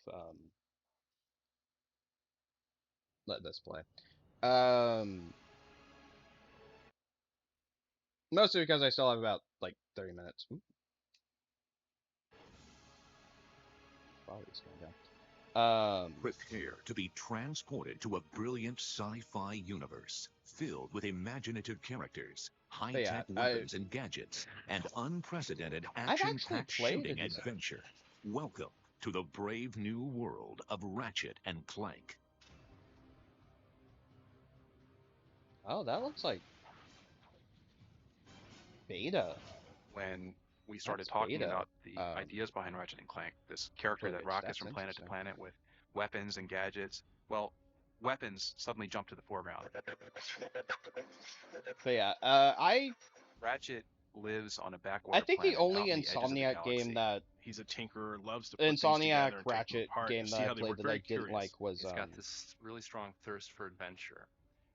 Speaker 1: Let this play. Mostly because I still have about like 30 minutes. Quality's going down.
Speaker 8: Prepare to be transported to a brilliant sci-fi universe filled with imaginative characters, high-tech weapons and gadgets, and unprecedented action-packed shooting adventure. Welcome to the brave new world of Ratchet and Clank.
Speaker 1: Oh, that looks like beta.
Speaker 9: When we started talking about the ideas behind Ratchet and Clank, this character that rockets from planet to planet with weapons and gadgets, well, weapons suddenly jumped to the foreground.
Speaker 1: But yeah,
Speaker 9: Ratchet lives on a backwater
Speaker 1: I think
Speaker 9: planet
Speaker 1: the only
Speaker 9: out on the
Speaker 1: Insomniac game that
Speaker 10: he's a tinkerer, loves to put
Speaker 1: Insomniac
Speaker 10: things together and
Speaker 1: Ratchet
Speaker 10: take them apart
Speaker 1: game
Speaker 10: and
Speaker 1: that
Speaker 10: see
Speaker 1: I
Speaker 10: how they
Speaker 1: played
Speaker 10: work.
Speaker 1: that
Speaker 10: Very
Speaker 1: I didn't
Speaker 10: curious.
Speaker 1: like was
Speaker 9: He's got this really strong thirst for adventure.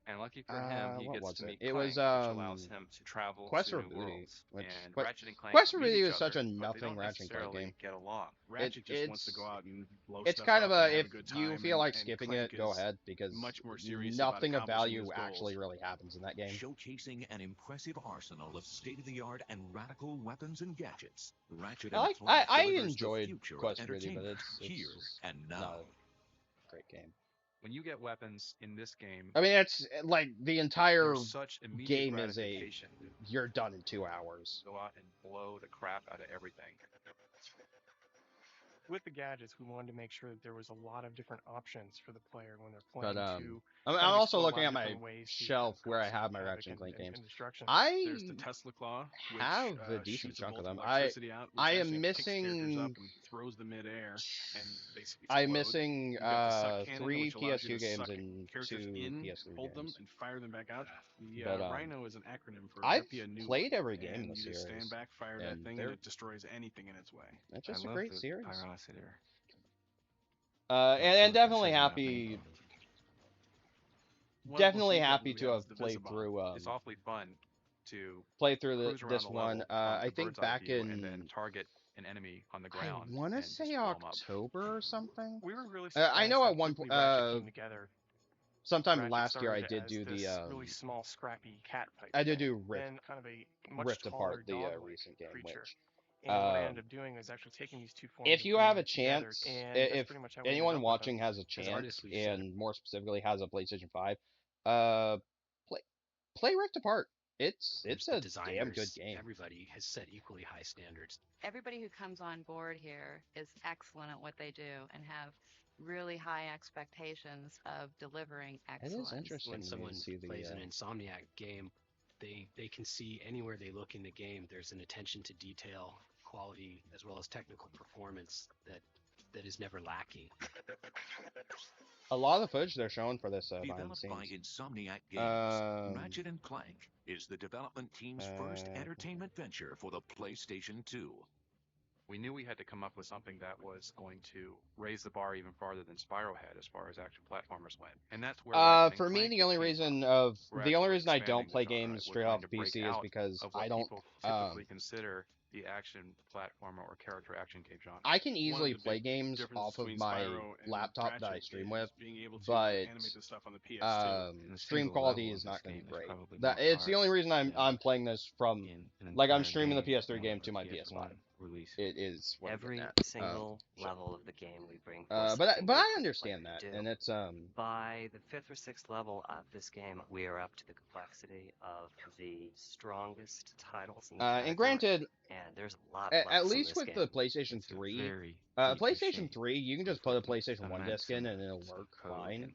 Speaker 9: And lucky for him, he gets to meet
Speaker 1: it
Speaker 9: Clank,
Speaker 1: was
Speaker 9: which allows him to travel
Speaker 1: Quest
Speaker 9: to
Speaker 1: for
Speaker 9: new
Speaker 1: Booty,
Speaker 9: worlds.
Speaker 1: which
Speaker 9: And Ratchet and Clank
Speaker 1: Quest for
Speaker 9: meet
Speaker 1: Booty
Speaker 9: each
Speaker 1: was such
Speaker 9: other,
Speaker 1: a
Speaker 9: but they
Speaker 1: nothing
Speaker 9: don't
Speaker 1: Ratchet and Clank
Speaker 9: necessarily
Speaker 1: game.
Speaker 9: get along.
Speaker 10: Ratchet just wants to go out and blow
Speaker 1: It's
Speaker 10: stuff
Speaker 1: kind
Speaker 10: up
Speaker 1: of
Speaker 10: and
Speaker 1: a,
Speaker 10: have
Speaker 1: if
Speaker 10: a good
Speaker 1: you
Speaker 10: time,
Speaker 1: feel like
Speaker 10: and
Speaker 1: skipping
Speaker 10: Clank
Speaker 1: it, go
Speaker 10: is
Speaker 1: ahead, because
Speaker 10: much more serious
Speaker 1: nothing
Speaker 10: about
Speaker 1: of
Speaker 10: accomplishing
Speaker 1: value
Speaker 10: his goals.
Speaker 1: actually really happens in that game.
Speaker 8: Showcasing an impressive arsenal of state-of-the-art and radical weapons and gadgets, Ratchet
Speaker 1: I
Speaker 8: and Clank delivers
Speaker 1: enjoyed
Speaker 8: the future
Speaker 1: Quest
Speaker 8: of
Speaker 1: for Booty, but
Speaker 8: entertainment
Speaker 1: it's
Speaker 8: here and now.
Speaker 1: not a great game.
Speaker 9: When you get weapons in this game,
Speaker 1: I mean, it's like the entire
Speaker 9: there's such immediate
Speaker 1: game is
Speaker 9: gratification.
Speaker 1: you're done in 2 hours.
Speaker 9: Go out and blow the crap out of everything.
Speaker 11: With the gadgets, we wanted to make sure that there was a lot of different options for the player when they're playing.
Speaker 1: But I'm also looking at my shelf where I have my Ratchet and Clank games.
Speaker 10: There's the Tesla Claw, which
Speaker 1: have a decent
Speaker 10: shoots a
Speaker 1: chunk
Speaker 10: bolt
Speaker 1: of
Speaker 10: of
Speaker 1: them.
Speaker 10: electricity out, which
Speaker 1: I am
Speaker 10: actually picks characters
Speaker 1: missing.
Speaker 10: Up and throws them midair and basically
Speaker 1: I'm
Speaker 10: explode.
Speaker 1: missing
Speaker 10: You've got the suck cannon,
Speaker 1: 3
Speaker 10: which allows you
Speaker 1: PS2
Speaker 10: to
Speaker 1: games
Speaker 10: suck
Speaker 1: and 2
Speaker 10: characters in,
Speaker 1: PS3
Speaker 10: hold them,
Speaker 1: games.
Speaker 10: and fire them back out. The
Speaker 1: But,
Speaker 10: Rhino is an acronym for
Speaker 1: I've
Speaker 10: Rip Ya New
Speaker 1: played
Speaker 10: One,
Speaker 1: every game in
Speaker 10: and
Speaker 1: the
Speaker 10: you just
Speaker 1: series,
Speaker 10: stand back, fire that thing, and it destroys anything in its way.
Speaker 1: It's just a great series.
Speaker 9: Pyrocity.
Speaker 1: And definitely happy. Definitely happy to have played through.
Speaker 9: It's awfully fun to
Speaker 1: play through
Speaker 9: cruise
Speaker 1: this
Speaker 9: around the
Speaker 1: one.
Speaker 9: level
Speaker 1: I
Speaker 9: from
Speaker 1: think
Speaker 9: bird's eye
Speaker 1: back
Speaker 9: view
Speaker 1: in.
Speaker 9: and then target an enemy on the ground.
Speaker 1: I want to
Speaker 9: and
Speaker 1: say
Speaker 9: just blow 'em up.
Speaker 1: October or something.
Speaker 11: We were really
Speaker 1: I know at one
Speaker 11: point
Speaker 1: point.
Speaker 11: together.
Speaker 1: Sometime
Speaker 11: Ratchet
Speaker 1: last year I
Speaker 11: started
Speaker 1: did
Speaker 11: as
Speaker 1: do
Speaker 11: this
Speaker 1: the
Speaker 11: really small, scrappy cat type.
Speaker 1: I did do
Speaker 11: Then kind of a much
Speaker 1: Rift
Speaker 11: taller
Speaker 1: Apart, the
Speaker 11: dog-like
Speaker 1: recent game,
Speaker 11: creature.
Speaker 1: which
Speaker 11: And what I ended up doing was actually taking these two forms.
Speaker 1: if you have a chance, if
Speaker 11: pretty much how we ended
Speaker 1: anyone
Speaker 11: up with
Speaker 1: watching
Speaker 11: them.
Speaker 1: has a chance, and more specifically has a PlayStation 5, play Rift Apart. It's a damn good game.
Speaker 12: Everybody has set equally high standards.
Speaker 13: Everybody who comes on board here is excellent at what they do and have really high expectations of delivering excellence.
Speaker 1: It is interesting
Speaker 12: when someone
Speaker 1: to see
Speaker 12: plays an Insomniac game, they can see anywhere they look in the game, there's an attention to detail, quality, as well as technical performance that is never lacking.
Speaker 1: A lot of the footage they're showing for this behind the
Speaker 8: Developed
Speaker 1: scenes.
Speaker 8: by Insomniac Games, Ratchet and Clank is the development team's first entertainment venture for the PlayStation 2.
Speaker 9: We knew we had to come up with something that was going to raise the bar even farther than Spyro had as far as action platformers went, and that's where.
Speaker 1: For me, the only reason I don't play games straight off PC is because I don't
Speaker 9: typically consider the action platformer or character action game genre.
Speaker 1: I can easily play games off of my laptop that I stream with, but stream quality is not going to be great. It's the only reason I'm playing this from, like, I'm streaming the PS3 game to my PS1. It is what
Speaker 14: every single level of the game we bring.
Speaker 1: But I understand that, and it's
Speaker 14: by the 5th or 6th level of this game, we are up to the complexity of the strongest titles.
Speaker 1: And granted,
Speaker 14: and there's a lot.
Speaker 1: At least with the PlayStation 3, PlayStation 3, you can just put a PlayStation 1 disc in and it'll work fine.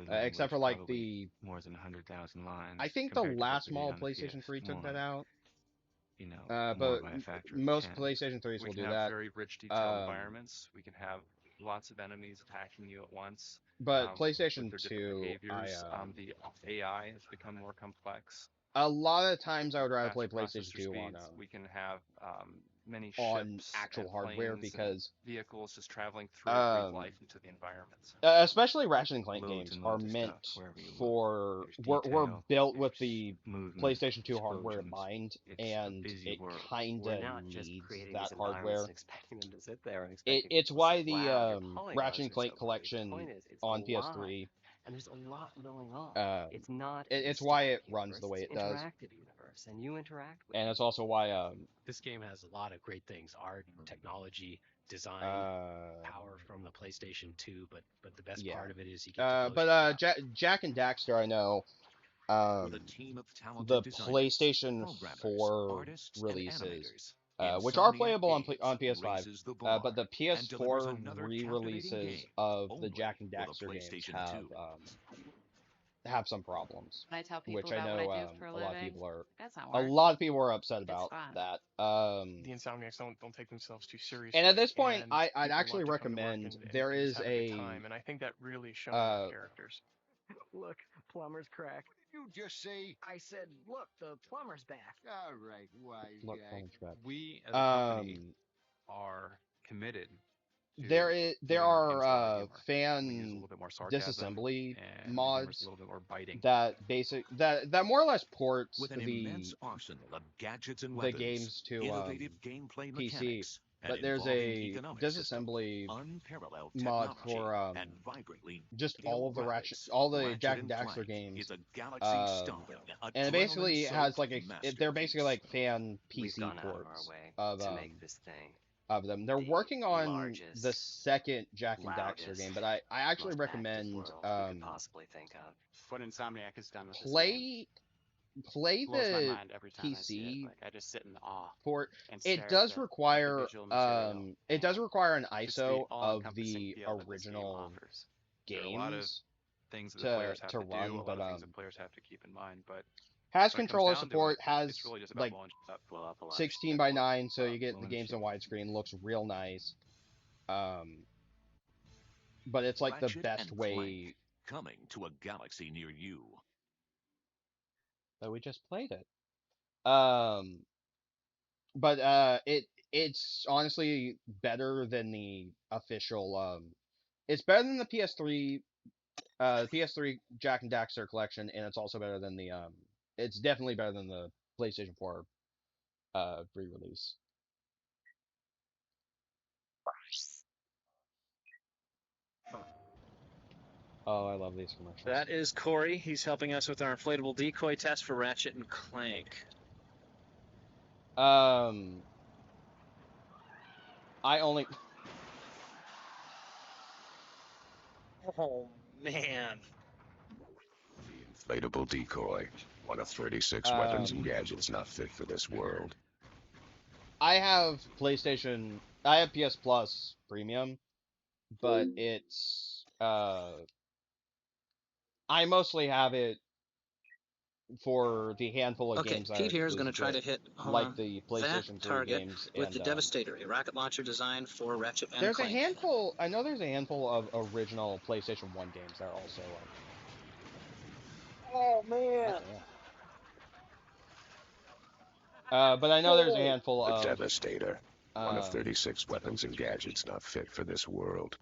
Speaker 1: Except for like the
Speaker 15: more than 100,000 lines.
Speaker 1: I think the last model PlayStation 3 took that out. But most PlayStation 3s will do that.
Speaker 9: We can have very rich, detailed environments. We can have lots of enemies attacking you at once.
Speaker 1: But PlayStation 2,
Speaker 9: the AI has become more complex.
Speaker 1: A lot of times, I would rather play PlayStation 2 on
Speaker 9: we can have many
Speaker 1: on
Speaker 9: ships
Speaker 1: actual hardware because
Speaker 9: vehicles just traveling through life into the environments.
Speaker 1: Especially Ratchet and Clank games are meant for were built with the PlayStation 2 hardware in mind, and it kind of needs that hardware. It's why the Ratchet and Clank collection on PS3.
Speaker 14: And there's a lot going on. It's not.
Speaker 1: It's why it runs the way it does.
Speaker 14: Interactive universe, and you interact with.
Speaker 1: And it's also why
Speaker 12: this game has a lot of great things: art, technology, design, power from the PlayStation 2. But the best part of it is you get.
Speaker 1: Jack and Daxter, I know. The PlayStation 4 releases. Which are playable on PS5, but the PS4 re-releases of the Jack and Daxter games have some problems.
Speaker 13: When I tell people
Speaker 1: which
Speaker 13: about
Speaker 1: I know
Speaker 13: what I do for a living, that's not
Speaker 1: a
Speaker 13: work.
Speaker 1: lot of people are upset about that.
Speaker 11: The Insomniacs don't take themselves too seriously.
Speaker 1: And at this point, I'd actually recommend there is a
Speaker 11: time, and I think that really shows the characters.
Speaker 4: Look, plumber's crack.
Speaker 2: You just say.
Speaker 4: I said, look, the plumber's back.
Speaker 2: All right, wise guy.
Speaker 9: We as a company are committed
Speaker 1: there are fan disassembly mods that more or less ports
Speaker 8: with an immense arsenal of gadgets and
Speaker 1: the
Speaker 8: weapons,
Speaker 1: games to
Speaker 8: innovative gameplay
Speaker 1: PC.
Speaker 8: mechanics,
Speaker 1: But there's a disassembly mod for
Speaker 8: and vibrantly
Speaker 1: just all of the all the Jack and Daxter games,
Speaker 8: is a galaxy
Speaker 1: and it basically has like they're basically like fan PC ports of
Speaker 14: to make this thing
Speaker 1: of them. They're working on the second Jack and Daxter game, but I actually recommend
Speaker 14: possibly think of.
Speaker 16: What Insomniac has done with
Speaker 1: play the PC
Speaker 16: I just sit in awe
Speaker 1: port. It does require an ISO of the original games
Speaker 9: things that the players have to
Speaker 1: run,
Speaker 9: do, a lot
Speaker 1: but
Speaker 9: of things that players have to keep in mind, but
Speaker 1: has controller support, has
Speaker 9: it's really just
Speaker 1: like
Speaker 9: about
Speaker 1: 16:9, so you get the games in widescreen, looks real nice. But it's like
Speaker 8: Ratchet
Speaker 1: the best way.
Speaker 8: Clank, coming to a galaxy near you.
Speaker 1: But we just played it. But it's honestly better than the official. It's better than the PS3 Jack and Daxter collection, and it's also better than the It's definitely better than the PlayStation 4 re-release. Oh, I love these commercials.
Speaker 17: That is Corey. He's helping us with our inflatable decoy test for Ratchet and Clank.
Speaker 1: I only.
Speaker 17: Oh man.
Speaker 18: The inflatable decoy, one of 36 weapons and gadgets not fit for this world.
Speaker 1: I have I have PS Plus Premium, but it's I mostly have it for the handful of games.
Speaker 17: Pete here is going to try to hit
Speaker 1: like the PlayStation 3
Speaker 17: target
Speaker 1: games
Speaker 17: with
Speaker 1: and,
Speaker 17: the Devastator, a rocket launcher designed for Ratchet and
Speaker 1: Clank. I know there's a handful of original PlayStation 1 games that are also.
Speaker 17: Oh man.
Speaker 1: But I know there's a handful of.
Speaker 18: The Devastator, one of 36 weapons and gadgets not fit for this world.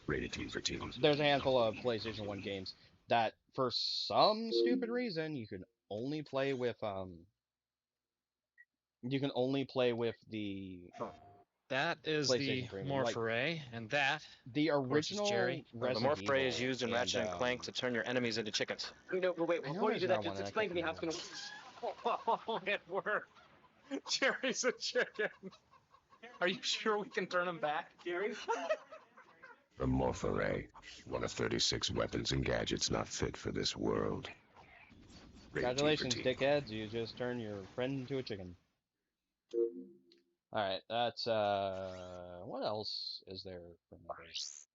Speaker 18: Rated T for teens.
Speaker 1: There's a handful of PlayStation 1 games that, for some stupid reason, you can only play with the.
Speaker 17: That is the Morph-Ray, and that
Speaker 1: the original
Speaker 17: Jerry. The Morph-Ray is used in Ratchet and Clank to turn your enemies into chickens.
Speaker 11: No, but wait, before you do that, just explain to me how it's going to work.
Speaker 17: Oh, it worked. Jerry's a chicken. Are you sure we can turn him back, Jerry?
Speaker 18: The Morph-Ray, one of 36 weapons and gadgets not fit for this world.
Speaker 1: Congratulations, dickheads! You just turned your friend into a chicken. All right, that's what else is there for members?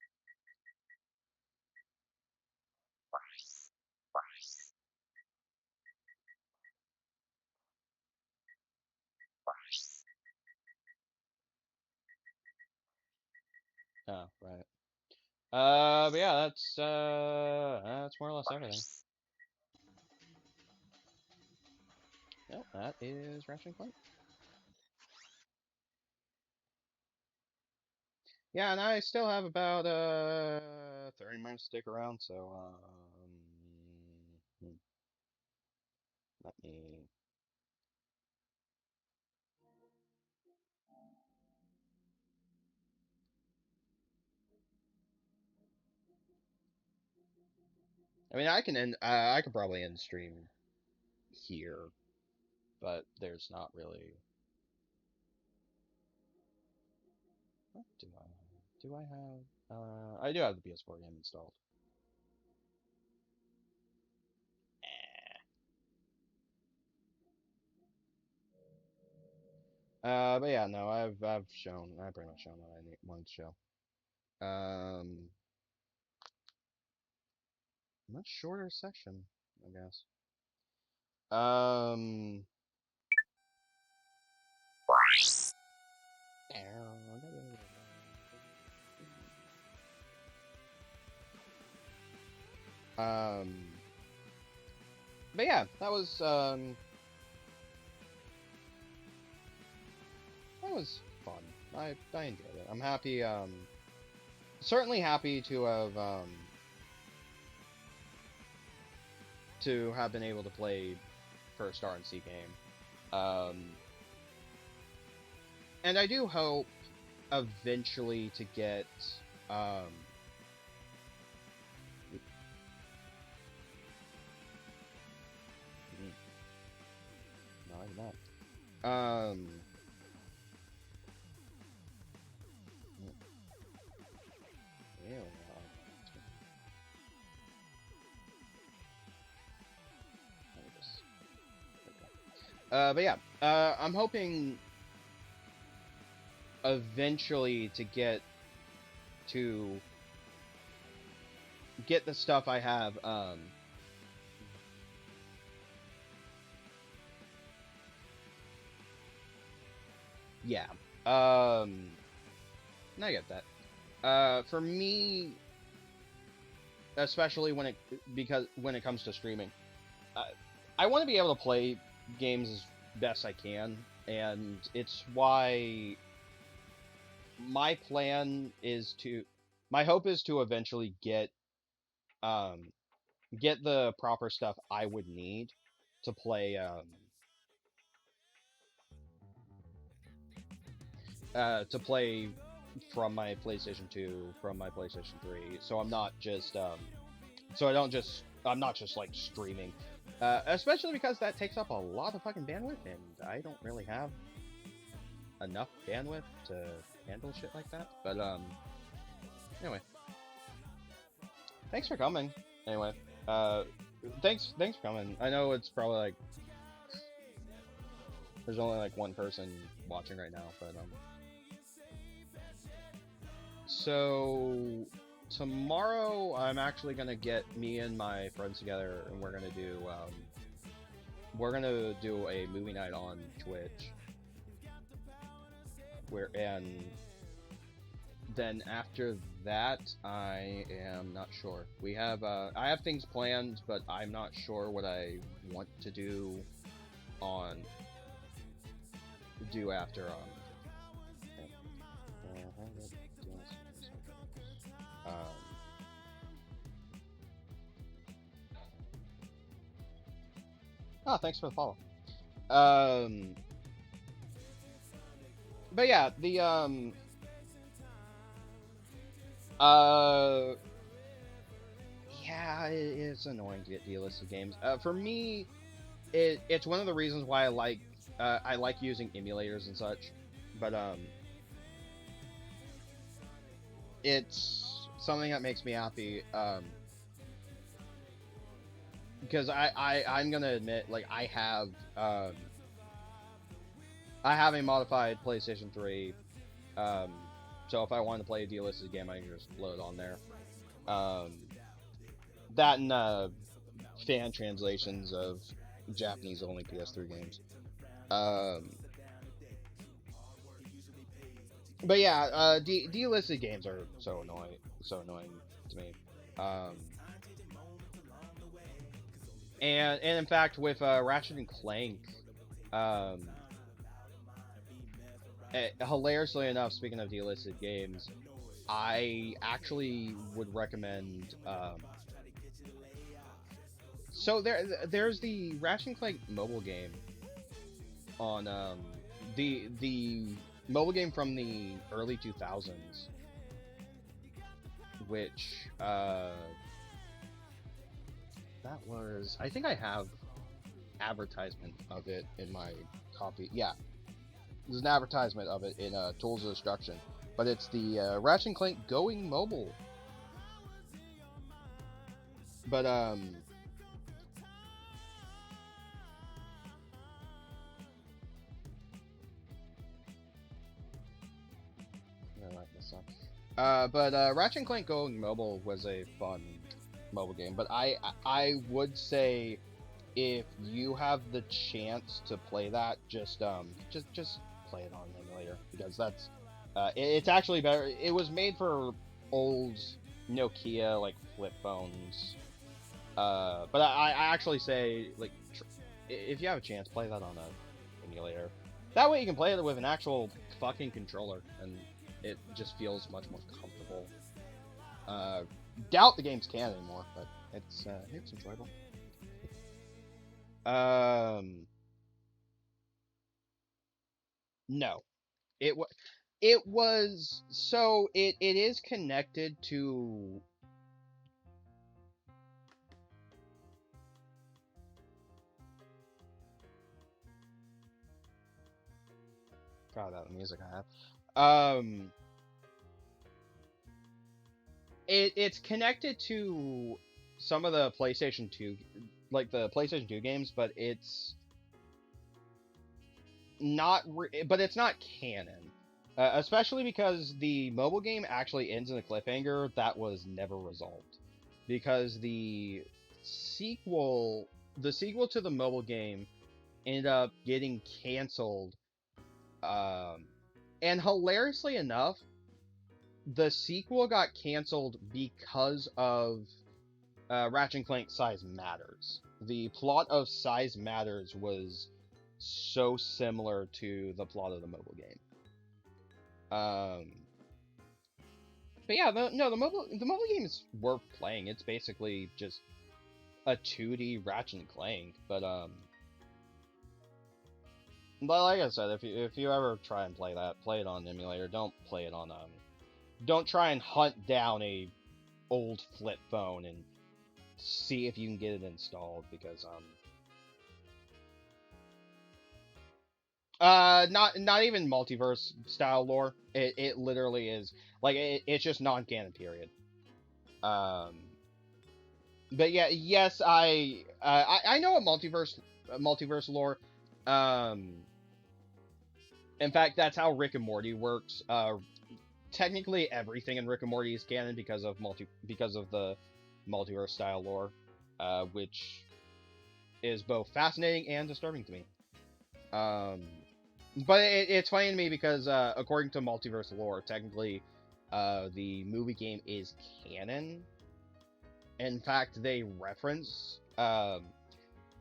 Speaker 1: Oh, right. But yeah, that's more or less everything. Yep, that is Ratchet and Clank. Yeah, and I still have about 30 minutes to stick around, so let me. I mean, I can end. I could probably end the stream here, but there's not really. What do I have? Do I have? I do have the PS4 game installed. But yeah, no, I've pretty much shown what I wanted to show. Much shorter section, I guess. But yeah, that was fun. I enjoyed it. I'm happy, certainly happy to have been able to play first RNC game. And I do hope eventually to get, not even that. But yeah, I'm hoping eventually to get the stuff I have, yeah, I get that. For me, especially when it comes to streaming, I want to be able to play games as best I can, and it's why my hope is to eventually get the proper stuff I would need to play from my PlayStation 2, from my PlayStation 3, so I'm not just I'm not just like streaming, especially because that takes up a lot of fucking bandwidth, and I don't really have enough bandwidth to handle shit like that. But anyway, thanks for coming. Anyway, thanks for coming. I know it's probably like there's only like one person watching right now, but so tomorrow I'm actually gonna get me and my friends together, and we're gonna do a movie night on Twitch. And then after that, I am not sure. I have things planned, but I'm not sure what I want to do after thanks for the follow. But yeah, yeah, it's annoying to get delisted games. For me, it's one of the reasons why I like using emulators and such, but it's something that makes me happy, because I'm gonna admit, like, I have a modified PlayStation 3, so if I want to play a delisted game, I can just load on there. That and fan translations of Japanese-only PS3 games. But yeah, delisted games are so annoying to me. And in fact, with Ratchet and Clank, hilariously enough, speaking of delisted games, I actually would recommend. So there's the Ratchet and Clank mobile game on the mobile game from the early 2000s, which that was, I think I have advertisement of it in my copy. Yeah, there's an advertisement of it in Tools of Destruction, but it's the Ratchet and Clank going mobile. But Ratchet and Clank Going Mobile was a fun mobile game. But I would say, if you have the chance to play that, just play it on an emulator, because that's it's actually better. It was made for old Nokia like flip phones. But I actually say, like, if you have a chance, play that on an emulator. That way you can play it with an actual fucking controller, and it just feels much more comfortable. Doubt the game's canon anymore, but it's enjoyable. No. It was so it is connected to God, that music I have. It's connected to some of the PlayStation 2, like the PlayStation 2 games, but it's not canon. Especially because the mobile game actually ends in a cliffhanger that was never resolved. Because the sequel to the mobile game ended up getting canceled. And hilariously enough, the sequel got canceled because of Ratchet & Clank Size Matters. The plot of Size Matters was so similar to the plot of the mobile game. But yeah, the mobile game is worth playing. It's basically just a 2D Ratchet & Clank, but like I said, if you ever try and play that, play it on an emulator. Don't play it on don't try and hunt down a old flip phone and see if you can get it installed, because not even multiverse style lore. It literally is like it's just non-canon, period. But yeah, yes, I know a multiverse lore. In fact, that's how Rick and Morty works. Technically, everything in Rick and Morty is canon because of the multiverse style lore, which is both fascinating and disturbing to me. But it's funny to me because according to multiverse lore, technically, the movie game is canon. In fact, they reference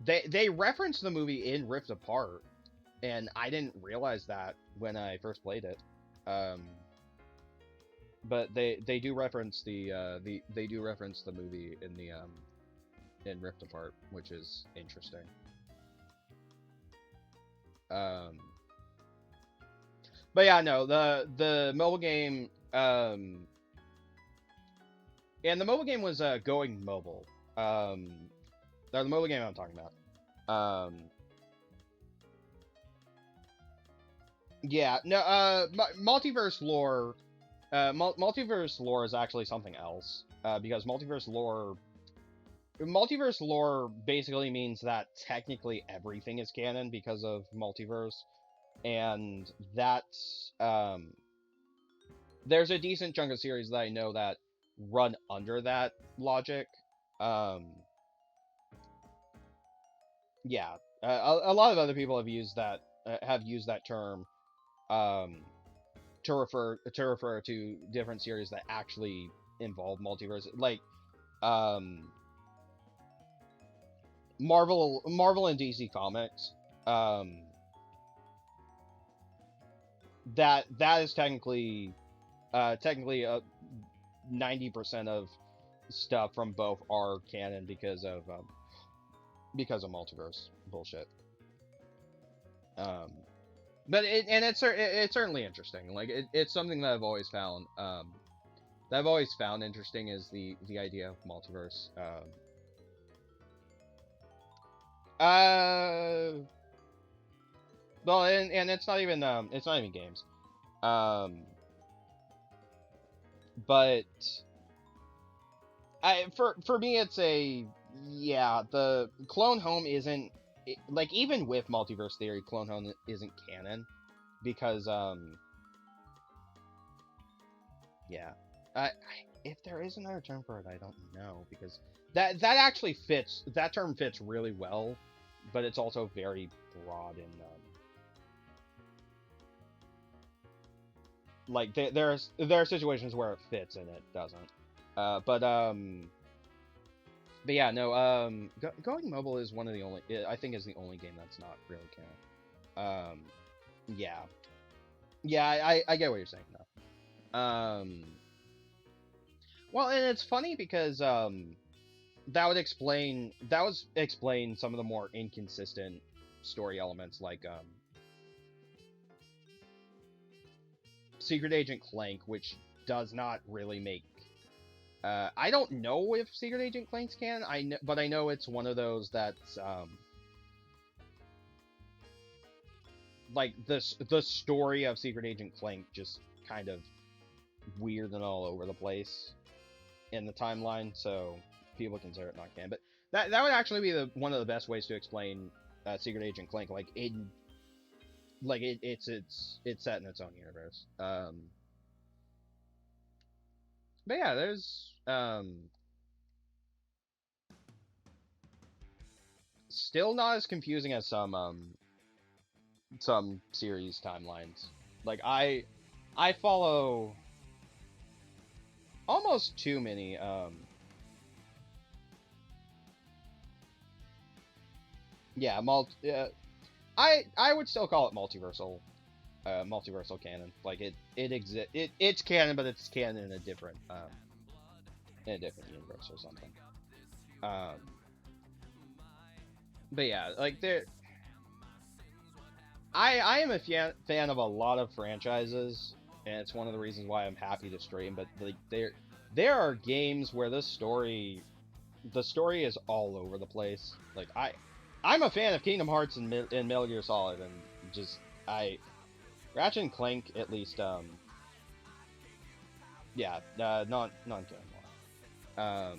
Speaker 1: they reference the movie in Rift Apart, and I didn't realize that when I first played it. But they do reference the movie in Rift Apart, which is interesting. But yeah, no, the mobile game and the mobile game was Going Mobile. The mobile game I'm talking about. Yeah, no, multiverse lore. Multiverse lore is actually something else, because multiverse lore basically means that technically everything is canon because of multiverse, and that's there's a decent chunk of series that I know that run under that logic. Yeah, a lot of other people have used that term to refer to different series that actually involve multiverse, like Marvel and DC Comics. That is technically 90% of stuff from both are canon because of multiverse bullshit. But it's certainly interesting. Like it's something that I've always found interesting, is the idea of multiverse. Well, and it's not even games. But for me, it's the Clone Home isn't, like, even with multiverse theory, Clone Home isn't canon because if there is another term for it, I don't know, because that actually fits. That term fits really well, but it's also very broad and like there are situations where it fits and it doesn't. But yeah, no. Going Mobile is one of the only. I think is the only game that's not really canon. Yeah. Yeah, I get what you're saying, though. Well, and it's funny because, that would explain some of the more inconsistent story elements, like, Secret Agent Clank, which does not really make... I don't know if Secret Agent Clank's canon, but I know it's one of those that's, like, the story of Secret Agent Clank just kind of weird and all over the place in the timeline, so people consider it not canon. But that would actually be one of the best ways to explain Secret Agent Clank. Like, it's set in its own universe. But yeah, there's still not as confusing as some series timelines. Like, I follow almost too many yeah, I would still call it multiversal canon. Like, it's canon, but it's canon in a different universe or something. But yeah, like, I am a fan of a lot of franchises, and it's one of the reasons why I'm happy to stream. But like, there are games where the story is all over the place. Like, I'm a fan of Kingdom Hearts and Metal Gear Solid, and just Ratchet and Clank, at least, yeah, non-canon, or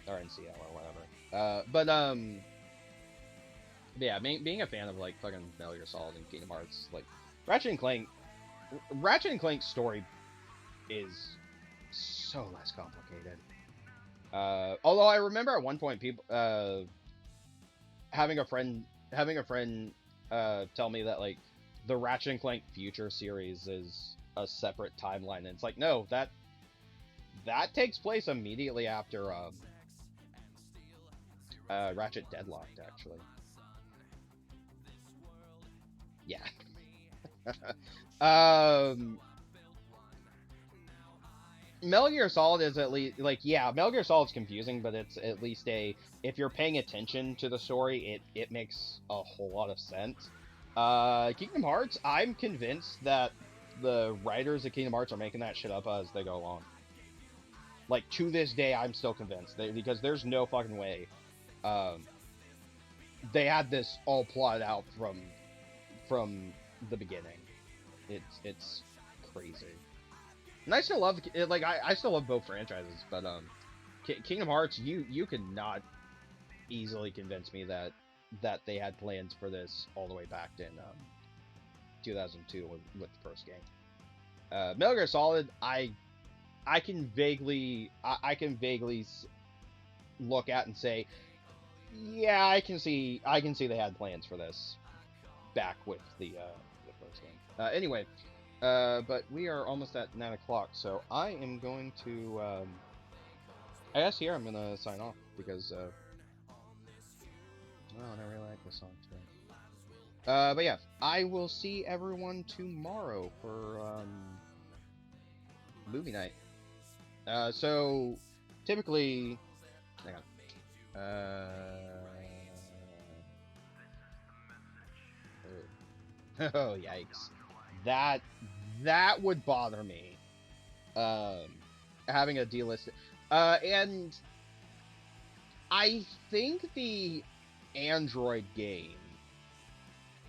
Speaker 1: NCL or whatever. But yeah, being a fan of, like, fucking Metal Gear Solid and Kingdom Hearts, like, Ratchet and Clank's story is so less complicated. Although I remember at one point people having a friend tell me that, like, the Ratchet and Clank Future series is a separate timeline, and it's like, no, that takes place immediately after Ratchet Deadlocked, actually. Yeah. Metal Gear Solid is at least, like, yeah, Metal Gear Solid's confusing, but it's at least if you're paying attention to the story, it makes a whole lot of sense. Kingdom Hearts, I'm convinced that the writers of Kingdom Hearts are making that shit up as they go along. Like, to this day, I'm still convinced, because there's no fucking way they had this all plotted out from the beginning. It's crazy. And I still love, like, I still love both franchises, but Kingdom Hearts, you could not easily convince me that they had plans for this all the way back in 2002 with the first game. Metal Gear Solid, I can vaguely look at and say, yeah, I can see they had plans for this back with the first game. Anyway, but we are almost at 9 o'clock, so I am going to, I guess here I'm gonna sign off, because, well, I really like this song today. But yeah, I will see everyone tomorrow for, movie night. So, typically, hang on, oh, yikes. That would bother me. Having a delisted. And I think the Android game,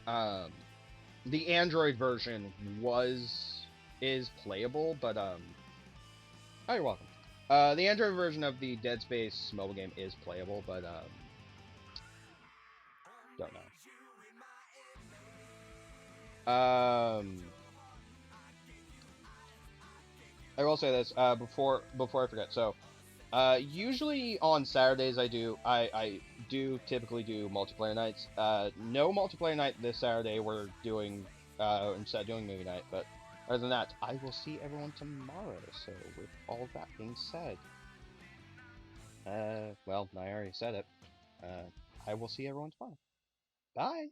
Speaker 1: the Android version is playable, but oh, you're welcome. The Android version of the Dead Space mobile game is playable, but don't know. I will say this before I forget. So, usually on Saturdays I do typically do multiplayer nights. No multiplayer night this Saturday. We're doing instead doing movie night. But other than that, I will see everyone tomorrow. So, with all of that being said, well, I already said it. I will see everyone tomorrow. Bye.